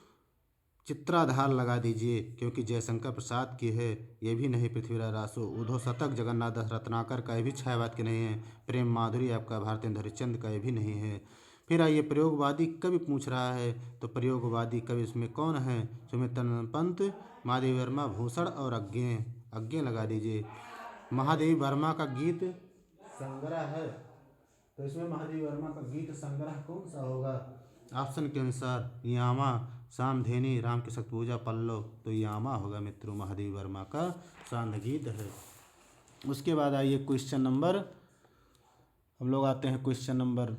चित्राधार लगा दीजिए, क्योंकि जयशंकर प्रसाद की है, ये भी नहीं, पृथ्वीराज रासो, उद्धव शतक जगन्नाथ दास रत्नाकर का, ये भी छायावाद के नहीं है। प्रेम माधुरी आपका भारतेंद्र हरिश्चंद्र का, ये भी नहीं है। फिर आइए प्रयोगवादी कवि पूछ रहा है, तो प्रयोगवादी कवि इसमें कौन है, सुमित्रानंद पंत, महादेवी वर्मा, भूषण और अज्ञे लगा दीजिए। महादेवी वर्मा का गीत संग्रह है, तो इसमें महादेवी वर्मा का गीत संग्रह कौन सा होगा, ऑप्शन के अनुसार यामा, सामधेनी, राम की शक्ति पूजा, पल्लव। तो यामा होगा मित्रों, महादेवी वर्मा का सांध गीत है। उसके बाद आइए क्वेश्चन नंबर, हम लोग आते हैं क्वेश्चन नंबर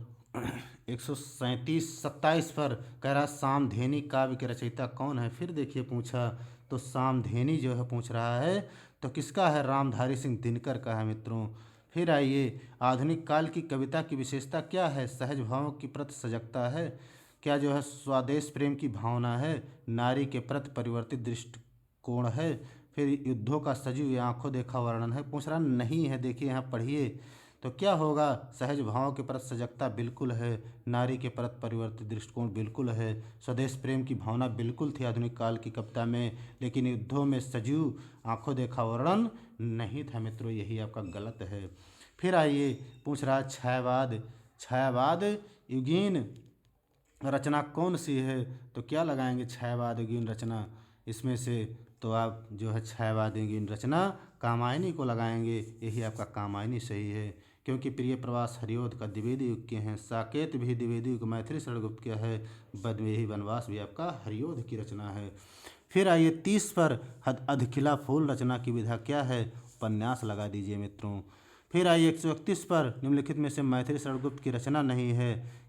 137 पर। कह रहा सामधेनी काव्य के रचयिता कौन है, फिर देखिए पूछा, तो सामधेनी जो है पूछ रहा है, तो किसका है, रामधारी सिंह दिनकर का है मित्रों। फिर आइए, आधुनिक काल की कविता की विशेषता क्या है, सहज भावों की प्रति सजगता है, क्या जो है स्वदेश प्रेम की भावना है, नारी के प्रति परिवर्तित दृष्टिकोण है, फिर युद्धों का सजीव या आंखों देखा वर्णन है। पूछ रहा नहीं है, देखिए यहाँ पढ़िए, तो क्या होगा? सहज भाव के प्रति सजगता बिल्कुल है, नारी के प्रति परिवर्तित दृष्टिकोण बिल्कुल है, स्वदेश प्रेम की भावना बिल्कुल थी आधुनिक काल की कविता में, लेकिन युद्धों में सजीव आंखों देखा वर्णन नहीं था मित्रों। यही आपका गलत है। फिर आइए, पूछ रहा छायावाद, छायावाद युगीन रचना कौन सी है? तो क्या लगाएंगे छायावाद युगीन रचना इसमें से? तो आप जो है छायावाद युगीन रचना कामायनी को लगाएंगे। यही आपका कामायनी सही है, क्योंकि प्रिय प्रवास हरिओद का द्विवेदी युग के हैं, साकेत भी द्विवेदी युग मैथिली शरण गुप्त का है, बदवेही वनवास भी आपका हरिओद की रचना है। फिर आइए 30 पर अधखिला फूल रचना की विधा क्या है? उपन्यास लगा दीजिए मित्रों। फिर आइए 131 पर निम्नलिखित में से मैथिली शरण गुप्त की रचना नहीं है।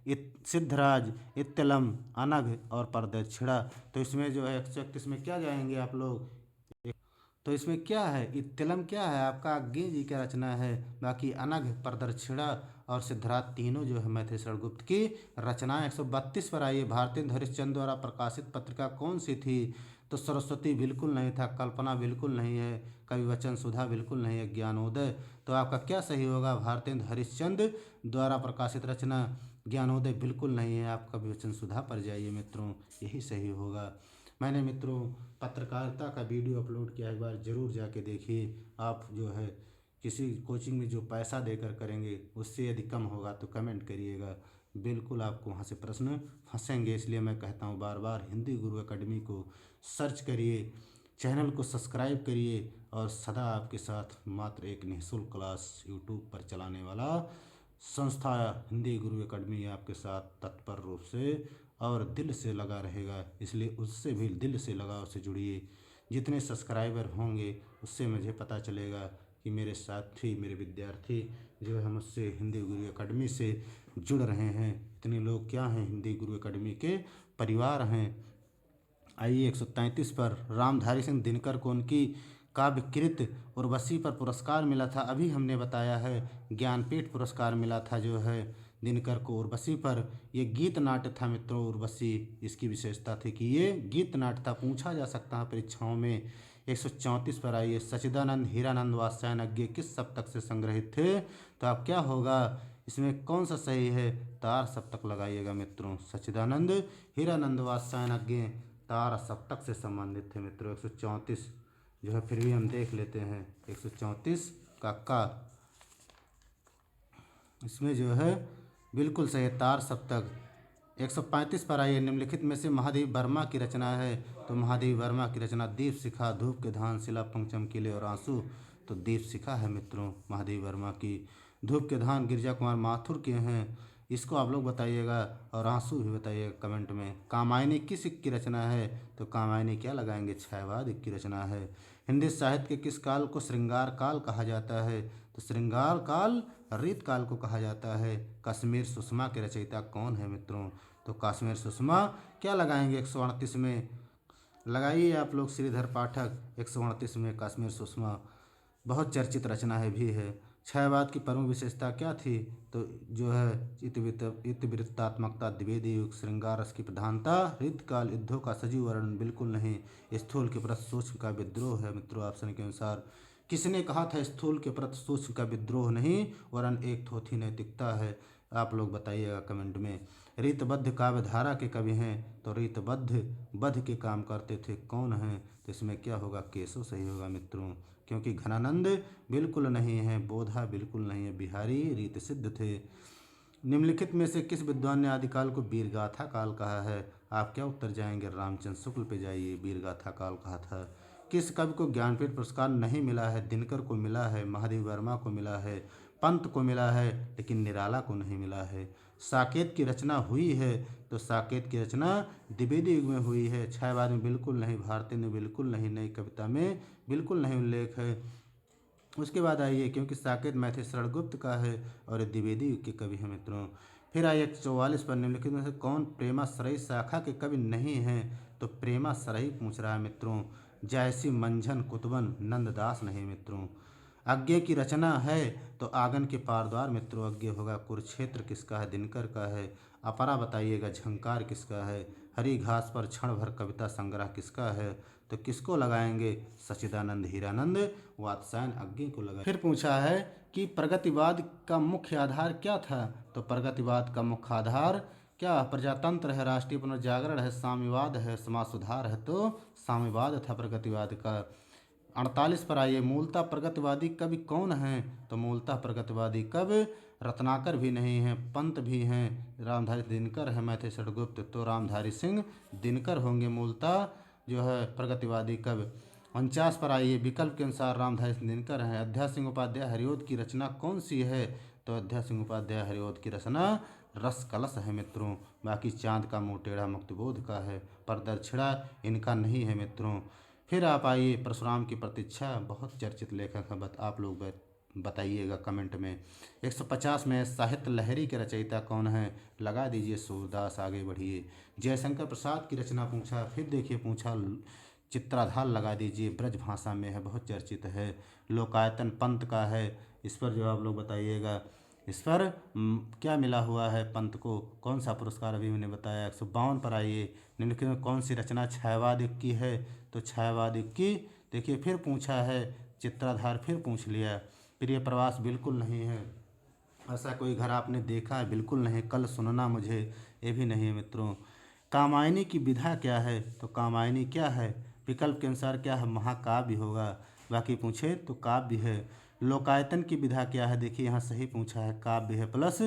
सिद्धराज, इत्तलम, अनघ और प्रदक्षिणा। तो इसमें जो है 131 में क्या जाएंगे आप लोग? तो इसमें क्या है? इत्तलम क्या है आपका? अज्ञे जी की रचना है। बाकी अनघ, प्रदक्षिणा और सिद्धराज तीनों जो है मैथिली शरण गुप्त की रचना। 132 पर आइए, भारतेंदु हरिश्चंद्र द्वारा प्रकाशित पत्रिका कौन सी थी? तो सरस्वती बिल्कुल नहीं था, कल्पना बिल्कुल नहीं है, कवि वचन सुधा बिल्कुल नहीं है, ज्ञानोदय। तो आपका क्या सही होगा? भारतेंदु हरिश्चंद्र द्वारा प्रकाशित रचना। ज्ञानोदय बिल्कुल नहीं है, आप कवि वचन सुधा पर जाइए मित्रों, यही सही होगा। मैंने मित्रों पत्रकारिता का वीडियो अपलोड किया, एक बार ज़रूर जाके देखिए। आप जो है किसी कोचिंग में जो पैसा देकर करेंगे उससे यदि कम होगा तो कमेंट करिएगा, बिल्कुल आपको वहाँ से प्रश्न फंसेंगे। इसलिए मैं कहता हूँ बार बार हिंदी गुरु एकेडमी को सर्च करिए, चैनल को सब्सक्राइब करिए, और सदा आपके साथ मात्र एक निःशुल्क क्लास यूट्यूब पर चलाने वाला संस्था हिंदी गुरु एकेडमी आपके साथ तत्पर रूप से और दिल से लगा रहेगा। इसलिए उससे भी दिल से लगाव से जुड़िए। जितने सब्सक्राइबर होंगे उससे मुझे पता चलेगा कि मेरे साथी, मेरे विद्यार्थी जो है मुझसे हिंदी गुरु एकेडमी से जुड़ रहे हैं। इतने लोग क्या हैं, हिंदी गुरु एकेडमी के परिवार हैं। आइए 133 पर, रामधारी सिंह दिनकर को उनकी काव्यकृत उर्वशी पर पुरस्कार मिला था। अभी हमने बताया है ज्ञानपीठ पुरस्कार मिला था जो है दिनकर को उर्वशी पर। ये गीत नाट्य था मित्रों उर्वशी, इसकी विशेषता थी कि ये गीत नाट्य था, पूछा जा सकता है परीक्षाओं में। 134 पर आइए, सच्चिदानंद हीरानंद वात्स्यायन किस सप्तक से संग्रहित थे? तो आप क्या होगा इसमें कौन सा सही है? तार सप्तक लगाइएगा मित्रों। सच्चिदानंद हीरानंद वात्स्यायन तार सप्तक से संबंधित थे मित्रों। 134 जो है फिर भी हम देख लेते हैं 134 का इसमें जो है बिल्कुल सही तार सप्तक। 135 पर आइए, निम्नलिखित में से महादेव वर्मा की रचना है। तो महादेव वर्मा की रचना दीप शिखा, धूप के धान, शिला पंख चमकीले और आंसू। तो दीप शिखा है मित्रों महादेव वर्मा की। धूप के धान गिरिजा कुमार माथुर के हैं, इसको आप लोग बताइएगा, और आंसू भी बताइएगा कमेंट में। कामायनी किस युग की रचना है? तो कामायनी क्या लगाएंगे? छायावाद युग की रचना है। हिंदी साहित्य के किस काल को श्रृंगार काल कहा जाता है? तो श्रृंगार काल रीत काल को कहा जाता है। कश्मीर सुषमा के रचयिता कौन है मित्रों? तो कश्मीर सुषमा क्या लगाएंगे? 138 में लगाइए आप लोग श्रीधर पाठक। 138 में कश्मीर सुषमा बहुत चर्चित रचना है भी है। छायावाद की प्रमुख विशेषता क्या थी? तो जो है इतिवृत्तात्मकता, द्विवेदी युग, श्रृंगार रस की प्रधानता, ऋतुकाल, युद्धों का सजीव वर्णन बिल्कुल नहीं, स्थूल के प्रति सूक्ष्म का विद्रोह है मित्रों ऑप्शन के अनुसार। किसने कहा था स्थूल के प्रति सूक्ष्म का विद्रोह नहीं वरन एक थोथी नैतिकता है? आप लोग बताइएगा कमेंट में। रीतबद्ध काव्यधारा के कवि हैं, तो रीतबद्ध बद्ध के काम करते थे कौन हैं? तो इसमें क्या होगा? केशव सही होगा मित्रों, क्योंकि घनानंद बिल्कुल नहीं है, बोधा बिल्कुल नहीं है, बिहारी रीत सिद्ध थे। निम्नलिखित में से किस विद्वान ने आदिकाल को वीरगाथा काल कहा है? आप क्या उत्तर जाएंगे? रामचंद्र शुक्ल पे जाइए, वीरगाथा काल कहा था। किस कवि को ज्ञानपीठ पुरस्कार नहीं मिला है? दिनकर को मिला है, महादेव वर्मा को मिला है, पंत को मिला है, लेकिन निराला को नहीं मिला है। साकेत की रचना हुई है, तो साकेत की रचना द्विवेदी युग में हुई है। छायावाद में बिल्कुल नहीं, भारतेंदु में बिल्कुल नहीं, नई कविता में बिल्कुल नहीं उल्लेख है। उसके बाद आइए, क्योंकि साकेत मैथिली शरण गुप्त का है और ये द्विवेदी युग के कवि हैं मित्रों। फिर आइए 144 पर, निम्नलिखित में से कौन प्रेमाश्रयी शाखा के कवि नहीं हैं? तो प्रेमाश्रयी पूछ रहा है मित्रों, जायसी, मंझन, कुतवन, नंददास नहीं मित्रों। अज्ञे की रचना है, तो आंगन के पारद्वार मित्रों अज्ञे होगा। कुरुक्षेत्र किसका है? दिनकर का है। अपरा बताइएगा, झंकार किसका है? हरी घास पर क्षण भर कविता संग्रह किसका है? तो किसको लगाएंगे? सच्चिदानंद हीरानंद वात्स्यायन अज्ञे को लगाएंगे। फिर पूछा है कि प्रगतिवाद का मुख्य आधार क्या था? तो प्रगतिवाद का मुख्य आधार क्या? प्रजातंत्र है, राष्ट्रीय पुनर्जागरण है, साम्यवाद है, समाज सुधार है। तो साम्यवाद था प्रगतिवाद का। 48 पर आइए, मूलतः प्रगतिवादी कवि कौन हैं? तो मूलतः प्रगतिवादी कवि रत्नाकर भी नहीं हैं, पंत भी हैं, रामधारी दिनकर है, मैथिली गुप्त। तो रामधारी सिंह दिनकर होंगे मूलतः जो है प्रगतिवादी कवि। 49 पर आइए, विकल्प के अनुसार रामधारी सिंह दिनकर हैं। अध्याय सिंह उपाध्याय हरिओद की रचना कौन सी है? तो अध्याय सिंह उपाध्याय हरिओद की रचना रस कलश है मित्रों। बाकी चांद का मुँह टेढ़ा मुक्तिबोध का है, पर दक्षिणा इनका नहीं है मित्रों। फिर आप आइए, परशुराम की प्रतीक्षा बहुत चर्चित लेखक है, आप लोग बताइएगा कमेंट में। 150 में साहित्य लहरी के रचयिता कौन है? लगा दीजिए सूरदास। आगे बढ़िए, जयशंकर प्रसाद की रचना पूछा। फिर देखिए पूछा चित्राधार, लगा दीजिए, ब्रज भाषा में है, बहुत चर्चित है। लोकायतन पंत का है, इस पर जो आप लोग बताइएगा। इस पर क्या मिला हुआ है पंत को, कौन सा पुरस्कार? अभी मैंने बताया। 152 पर आइए, निम्नलिखित में कौन सी रचना छायावाद युग की है? तो छायावाद युग की। देखिए फिर पूछा है चित्राधार, फिर पूछ लिया। प्रिय प्रवास बिल्कुल नहीं है। ऐसा कोई घर आपने देखा है? बिल्कुल नहीं। कल सुनना मुझे, ये भी नहीं है मित्रों। कामायनी की विधा क्या है? तो कामायनी क्या है? विकल्प के अनुसार क्या है? महाकाव्य होगा। बाकी पूछे तो काव्य है। लोकायतन की विधा क्या है? देखिए यहाँ सही पूछा है, काव्य है प्लस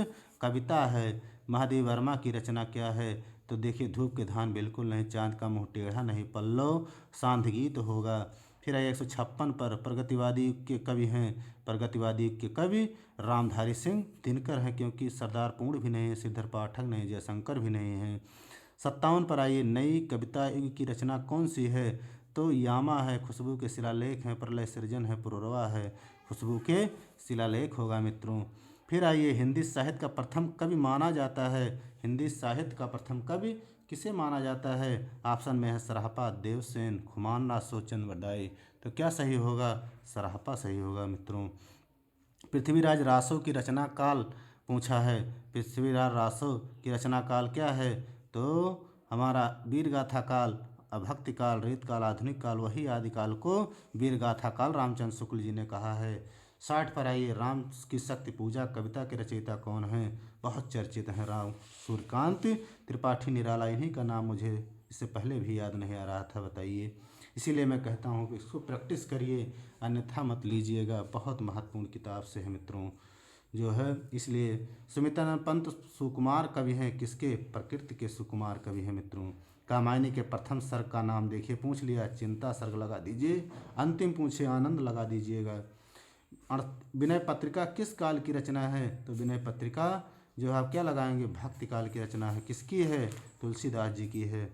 कविता है। महादेव वर्मा की रचना क्या है? तो देखिए धूप के धान बिल्कुल नहीं, चांद का मुँह टेढ़ा नहीं, पल्लव सांध गीत होगा। फिर आइए 156 पर, प्रगतिवादी युग के कवि हैं। प्रगतिवादी युग के कवि रामधारी सिंह दिनकर हैं, क्योंकि सरदार पूर्ण भी नहीं है, श्रीधर पाठक नहीं, जयशंकर भी नहीं हैं। 57 पर आइए, नई कविता युग की रचना कौन सी है? तो यामा है, खुशबू के शिलालेख हैं, प्रलय सृजन है, पुरुरवा है। खुशबू के शिलालेख होगा मित्रों। फिर आइए, हिंदी साहित्य का प्रथम कवि माना जाता है। हिंदी साहित्य का प्रथम कवि किसे माना जाता है? ऑप्शन में है सराहपा, देवसेन, खुमाननाथ, सोचंद बरदाई। तो क्या सही होगा? सराहपा सही होगा मित्रों। पृथ्वीराज रासो की रचना काल पूछा है। पृथ्वीराज रासो की रचना काल क्या है? तो हमारा वीर गाथा काल, अभक्ति काल, रेत काल, आधुनिक काल, वही आदिकाल को वीर गाथा काल रामचंद्र शुक्ल जी ने कहा है। 60 पर आइए, राम की शक्ति पूजा कविता के रचयिता कौन हैं? बहुत चर्चित हैं राम सूर्यकांत त्रिपाठी निराला। इन्हीं का नाम मुझे इससे पहले भी याद नहीं आ रहा था, बताइए। इसीलिए मैं कहता हूँ कि इसको प्रैक्टिस करिए, अन्यथा मत लीजिएगा। बहुत महत्वपूर्ण किताब से है मित्रों जो है। इसलिए सुमित्रानंद पंत सुकुमार कवि हैं, किसके? प्रकृति के सुकुमार कवि हैं मित्रों। कामायनी के प्रथम सर्ग का नाम देखिए, पूछ लिया, चिंता सर्ग लगा दीजिए। अंतिम पूछे, आनंद लगा दीजिएगा। विनय पत्रिका किस काल की रचना है? तो विनय पत्रिका जो आप क्या लगाएंगे? भक्ति काल की रचना है। किसकी है? तुलसीदास जी की है।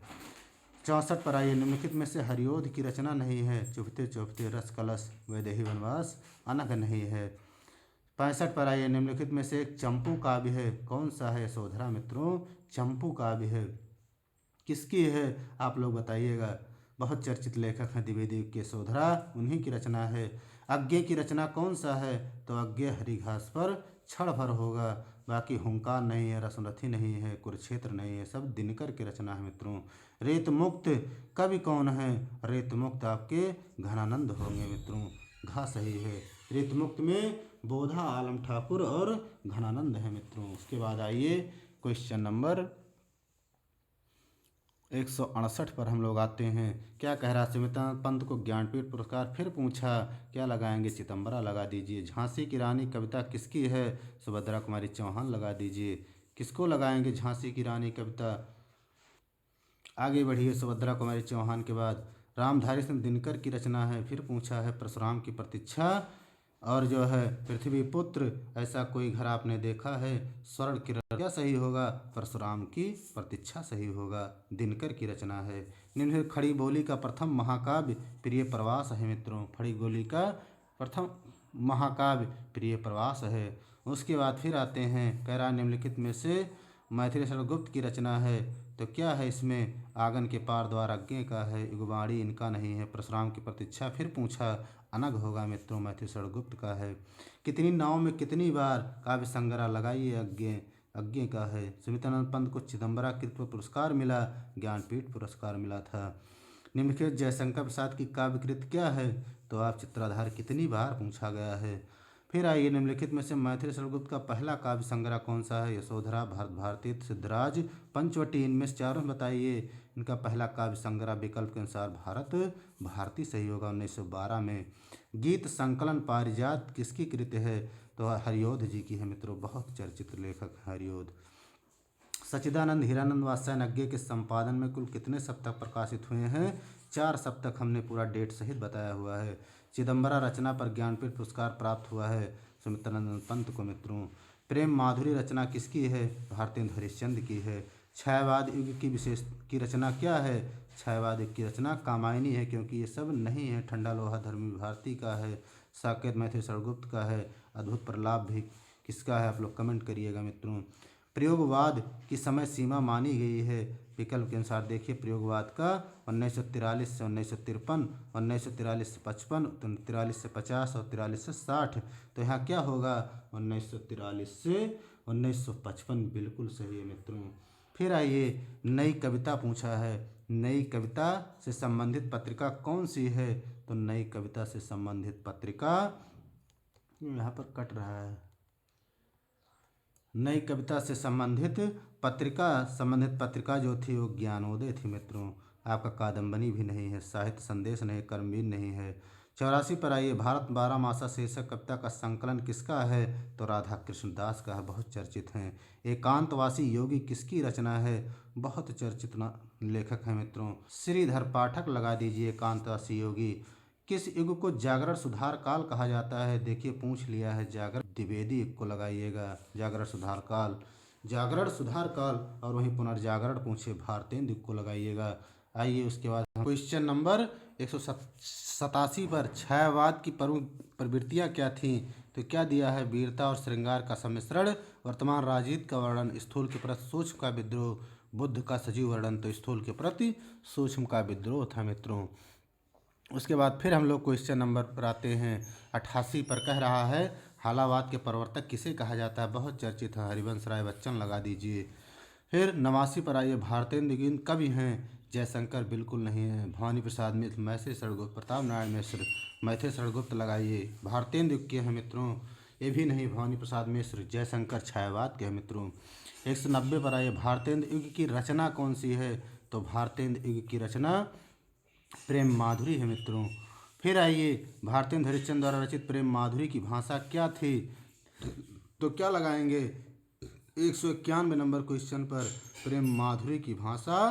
64 पर आइए, निम्नलिखित में से हरिओध की रचना नहीं है। चुभते चुभते, रस कलश, वैदेही वनवास, अनघ नहीं है। 65 पर आइए, निम्नलिखित में से एक चंपू काव्य है, कौन सा है? यशोधरा मित्रों, चंपू काव्य है। किसकी है? आप लोग बताइएगा। बहुत चर्चित लेखक हैं द्विवेदी के यशोधरा, उन्हीं की रचना है। अज्ञे की रचना कौन सा है? तो अज्ञे हरी घास पर क्षण भर होगा। बाकी हुंकार नहीं है, रसरथी नहीं है, कुरुक्षेत्र नहीं है, सब दिनकर की रचना है मित्रों। रेत मुक्त कवि कौन है? रेत मुक्त आपके घनानंद होंगे मित्रों, घा सही है। रेत मुक्त में बोधा आलम ठाकुर और घनानंद है मित्रों। उसके बाद आइए क्वेश्चन नंबर 168 पर हम लोग आते हैं। क्या कह रहा है? सुमित्रानंद पंत को ज्ञानपीठ पुरस्कार फिर पूछा, क्या लगाएंगे? चितंबरा लगा दीजिए। झांसी की रानी कविता किसकी है? सुभद्रा कुमारी चौहान लगा दीजिए। किसको लगाएंगे झांसी की रानी कविता? आगे बढ़िए, सुभद्रा कुमारी चौहान के बाद रामधारी सिंह दिनकर की रचना है। फिर पूछा है परशुराम की प्रतीक्षा और जो है पृथ्वी पुत्र, ऐसा कोई घर आपने देखा है? स्वर्ण किरण, क्या सही होगा? परशुराम की प्रतीक्षा सही होगा, दिनकर की रचना है। निम्न खड़ी बोली का प्रथम महाकाव्य प्रिय प्रवास है मित्रों। खड़ी बोली का प्रथम महाकाव्य प्रिय प्रवास है। उसके बाद फिर आते हैं, कह रहा निम्नलिखित में से मैथिली गुप्त की रचना है। तो क्या है इसमें? आंगन के पार द्वार अज्ञे का है, युगवाणी इनका नहीं है। परशुराम की प्रतीक्षा फिर पूछा, अनग होगा मित्रों, मैथिली गुप्त का है। कितनी नाव में कितनी बार काव्य संग्रह लगाइए, अज्ञे अज्ञे का है। सुमित्रानंद पंत को चिदम्बरा कृत पुरस्कार मिला, ज्ञानपीठ पुरस्कार मिला था। निम्नलिखित जयशंकर प्रसाद की काव्य कृति क्या है? तो आप चित्राधार कितनी बार पूछा गया है। फिर आइए, निम्नलिखित में से मैथिली शरणागत का पहला काव्य संग्रह कौन सा है? यशोधरा, भारत भारती, सिद्धराज, पंचवटी। इनमें से चारों बताइए। इनका पहला काव्य संग्रह विकल्प के अनुसार भारत भारती सही होगा, 1912 में। गीत संकलन पारिजात किसकी कृति है? तो हरिओध जी की है मित्रों, बहुत चर्चित लेखक हरिओध। सच्चिदानंद हीरानंद वात्स्यायन के संपादन में कुल कितने सप्तक प्रकाशित हुए हैं? 4 सप्तक हमने पूरा डेट सहित बताया हुआ है। चिदम्बरा रचना पर ज्ञानपीठ पुरस्कार प्राप्त हुआ है सुमित्रानंद पंत को मित्रों। प्रेम माधुरी रचना किसकी है? भारतेंदु हरिश्चंद्र की है। छायावाद युग की रचना क्या है? छायावाद युग की रचना कामायनी है, क्योंकि ये सब नहीं है। ठंडा लोहा धर्मी भारती का है। साकेत मैथिली शरणागत का है। अद्भुत प्रलाप भी किसका है? आप लोग कमेंट करिएगा मित्रों। प्रयोगवाद की समय सीमा मानी गई है? विकल्प के अनुसार देखिए, प्रयोगवाद का 1943 से 1953, 1943 से 55, 43 से 50 और 43 से 60। तो यहाँ क्या होगा? 1943 से 1955 बिल्कुल सही है मित्रों। फिर आइए, नई कविता पूछा है। नई कविता से संबंधित पत्रिका कौन सी है? तो नई कविता से संबंधित पत्रिका, यहाँ पर कट रहा है। नई कविता से संबंधित पत्रिका जो थी वो ज्ञानोदय थी मित्रों। आपका कादम्बनी भी नहीं है, साहित्य संदेश नहीं, कर्मवीर नहीं है। 84 पर आइए, भारत बारहमासा शीर्षक कविता का संकलन किसका है? तो राधा कृष्ण दास का है, बहुत चर्चित हैं। एकांतवासी योगी किसकी रचना है? बहुत चर्चित लेखक है मित्रों, श्रीधर पाठक लगा दीजिए। एकांतवासी योगी। किस युग को जागरण सुधार काल कहा जाता है? देखिए पूछ लिया है, जागरण द्विवेदी युग को लगाइएगा। जागरण सुधार काल, जागरण सुधार काल, और वहीं पुनर्जागरण पूछे भारतेंदु युग को लगाइएगा। आइए उसके बाद हम क्वेश्चन नंबर 187 पर, छायावाद की प्रवृत्तियाँ क्या थीं? तो क्या दिया है? वीरता और श्रृंगार का सम्मिश्रण, वर्तमान राजनीति का वर्णन, स्थूल के प्रति सूक्ष्म का विद्रोह, बुद्ध का सजीव वर्णन। तो स्थूल के प्रति सूक्ष्म का विद्रोह था मित्रों। उसके बाद फिर हम लोग क्वेश्चन नंबर पर आते हैं 88 पर। कह रहा है, हालावाद के प्रवर्तक किसे कहा जाता है? बहुत चर्चित है, हरिवंश राय बच्चन लगा दीजिए। फिर 89 पर आइए, भारतेंदु कवि हैं? जयशंकर बिल्कुल नहीं है। भवानी प्रसाद मिश्र, मैथिली शरणागत, प्रताप नारायण मिश्र, मैथिली शरणागत लगाइए। भारतेंदु के हैं मित्रों, ये भी नहीं, भवानी प्रसाद मिश्र। जयशंकर छायावाद के हैं मित्रों। 190 पर आइए, भारतेंदु युग की रचना कौन सी है? तो भारतेंदु युग की रचना प्रेम माधुरी है मित्रों। फिर आइए, भारतेंदु हरिश्चंद्र द्वारा रचित प्रेम माधुरी की भाषा क्या थी? तो क्या लगाएंगे? 191 नंबर क्वेश्चन पर, प्रेम माधुरी की भाषा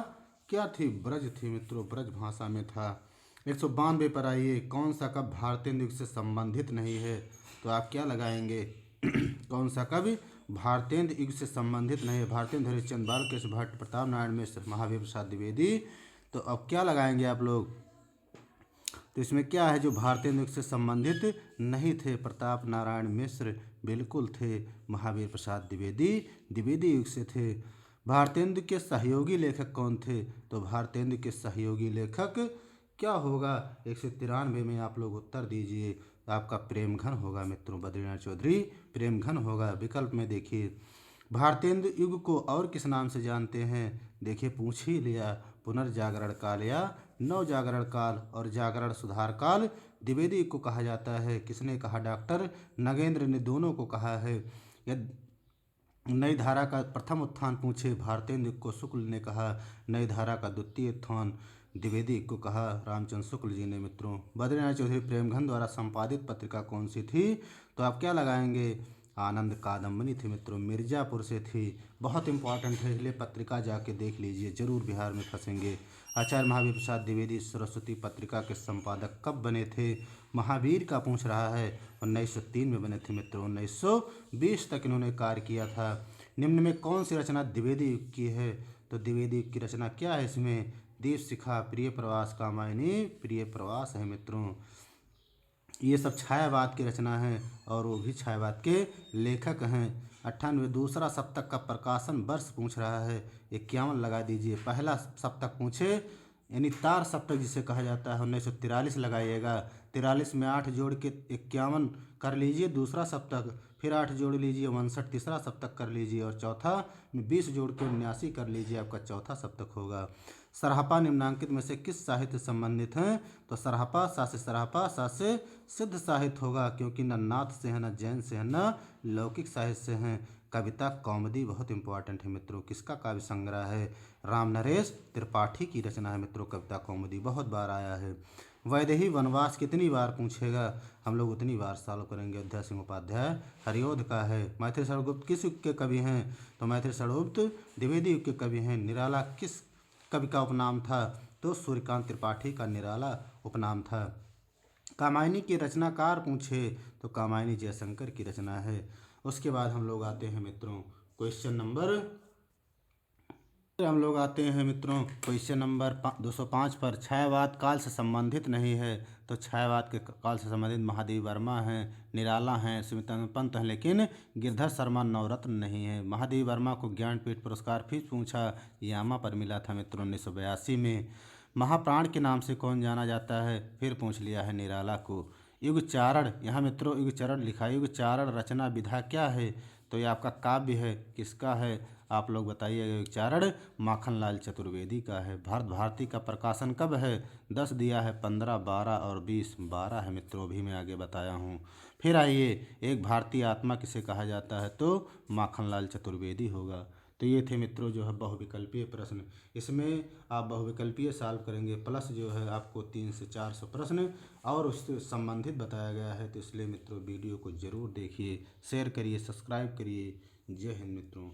क्या थी? ब्रज थी मित्रों, ब्रज भाषा में था। 192 पर आइए, कौन सा कवि भारतेंदु युग से संबंधित नहीं है? तो आप क्या लगाएंगे? कौन सा कवि भारतेंदु युग से संबंधित नहीं है? भारतेंदु हरिश्चंद्र, बालकृष्ण भट्ट, प्रताप नारायण मिश्र, महावीर प्रसाद द्विवेदी। तो अब क्या लगाएंगे आप लोग? तो इसमें क्या है जो भारतेंदु युग से संबंधित नहीं थे? प्रताप नारायण मिश्र बिल्कुल थे। महावीर प्रसाद द्विवेदी युग से थे। भारतेंदु के सहयोगी लेखक कौन थे? तो भारतेंदु के सहयोगी लेखक क्या होगा? 193 में आप लोग उत्तर दीजिए। आपका प्रेमघन होगा मित्रों, बद्रीनाथ चौधरी प्रेमघन होगा। विकल्प में देखिए, भारतेंदु युग को और किस नाम से जानते हैं? देखिए पूछ ही लिया, पुनर्जागरण काल या नवजागरण काल और जागरण सुधार काल द्विवेदी युग को कहा जाता है। किसने कहा? डॉक्टर नगेंद्र ने दोनों को कहा है। यदि नई धारा का प्रथम उत्थान पूछे, भारतेंदु युग को शुक्ल ने कहा। नई धारा का द्वितीय उत्थान द्विवेदी युग को कहा रामचंद्र शुक्ल जी ने मित्रों। बद्रीनाथ चौधरी प्रेमघन द्वारा संपादित पत्रिका कौन सी थी? तो आप क्या लगाएंगे? आनंद कादम्बनी थी मित्रों, मिर्ज़ापुर से थी। बहुत इंपॉर्टेंट है, इसलिए पत्रिका जाके देख लीजिए, जरूर बिहार में फंसेंगे। आचार्य महावीर प्रसाद द्विवेदी सरस्वती पत्रिका के संपादक कब बने थे? महावीर का पूछ रहा है। 1903 में बने थे मित्रों, 1920 तक इन्होंने कार्य किया था। निम्न में कौन सी रचना द्विवेदी युग की है? तो द्विवेदी युग की रचना क्या है? इसमें दीप शिखा, प्रिय प्रवास, कामायनी, प्रिय प्रवास है मित्रों। ये सब छायावाद की रचना है और वो भी छायावाद के लेखक हैं। 98 दूसरा सप्तक का प्रकाशन वर्ष पूछ रहा है। 51 लगा दीजिए। पहला सप्तक पूछे, यानी तार सप्तक जिसे कहा जाता है, 1943 लगाइएगा। 43 में 8 जोड़ के 51 कर लीजिए दूसरा सप्तक, फिर 8 जोड़ लीजिए 59 तीसरा सप्तक कर लीजिए, और चौथा में 20 जोड़ के 79 कर लीजिए, आपका चौथा सप्तक होगा। सरहपा निम्नांकित में से किस साहित्य से संबंधित हैं? तो सरहपा सा से सिद्ध साहित्य होगा, क्योंकि न नाथ से है, न जैन से है, न लौकिक साहित्य से हैं। कविता कौमुदी बहुत इंपॉर्टेंट है मित्रों। किसका काव्य संग्रह है? राम नरेश त्रिपाठी की रचना है मित्रों। कविता कौमुदी बहुत बार आया है। वैदेही वनवास कितनी बार पूछेगा? हम लोग उतनी बार सॉल्व करेंगे। अध्याय सिंह उपाध्याय हरिओध का है। मैथिली षड़गुप्त किस युग के कवि हैं? तो मैथिली षड़गुप्त द्विवेदी युग के कवि हैं। निराला किस कवि का उपनाम था? तो सूर्यकांत त्रिपाठी का निराला उपनाम था। कामायनी की रचनाकार पूछे तो कामायनी जयशंकर की रचना है। उसके बाद हम लोग आते हैं मित्रों क्वेश्चन नंबर 205 पर। छायावाद काल से संबंधित नहीं है, तो छायावाद के काल से संबंधित महादेवी वर्मा हैं, निराला हैं, सुमित्रानंद पंत हैं, लेकिन गिरधर शर्मा नवरत्न नहीं है। महादेवी वर्मा को ज्ञानपीठ पुरस्कार फिर पूछा, यामा पर मिला था मित्रों 1982 में। महाप्राण के नाम से कौन जाना जाता है? फिर पूछ लिया है निराला को। युगचारण, यहाँ मित्रों युगचरण लिखा है। युगचारण रचना विधा क्या है? तो ये आपका काव्य है। किसका है? आप लोग बताइएगा। युगचारण माखनलाल चतुर्वेदी का है। भारत भारती का प्रकाशन कब है? 10 दिया है, 15, 12 और 20। 12 है मित्रों, अभी मैं आगे बताया हूँ। फिर आइए, एक भारतीय आत्मा किसे कहा जाता है? तो माखनलाल चतुर्वेदी होगा। तो ये थे मित्रों जो है बहुविकल्पीय प्रश्न। इसमें आप बहुविकल्पीय सॉल्व करेंगे, प्लस जो है आपको 300 से 400 प्रश्न और उससे संबंधित बताया गया है। तो इसलिए मित्रों वीडियो को ज़रूर देखिए, शेयर करिए, सब्सक्राइब करिए। जय हिंद मित्रों।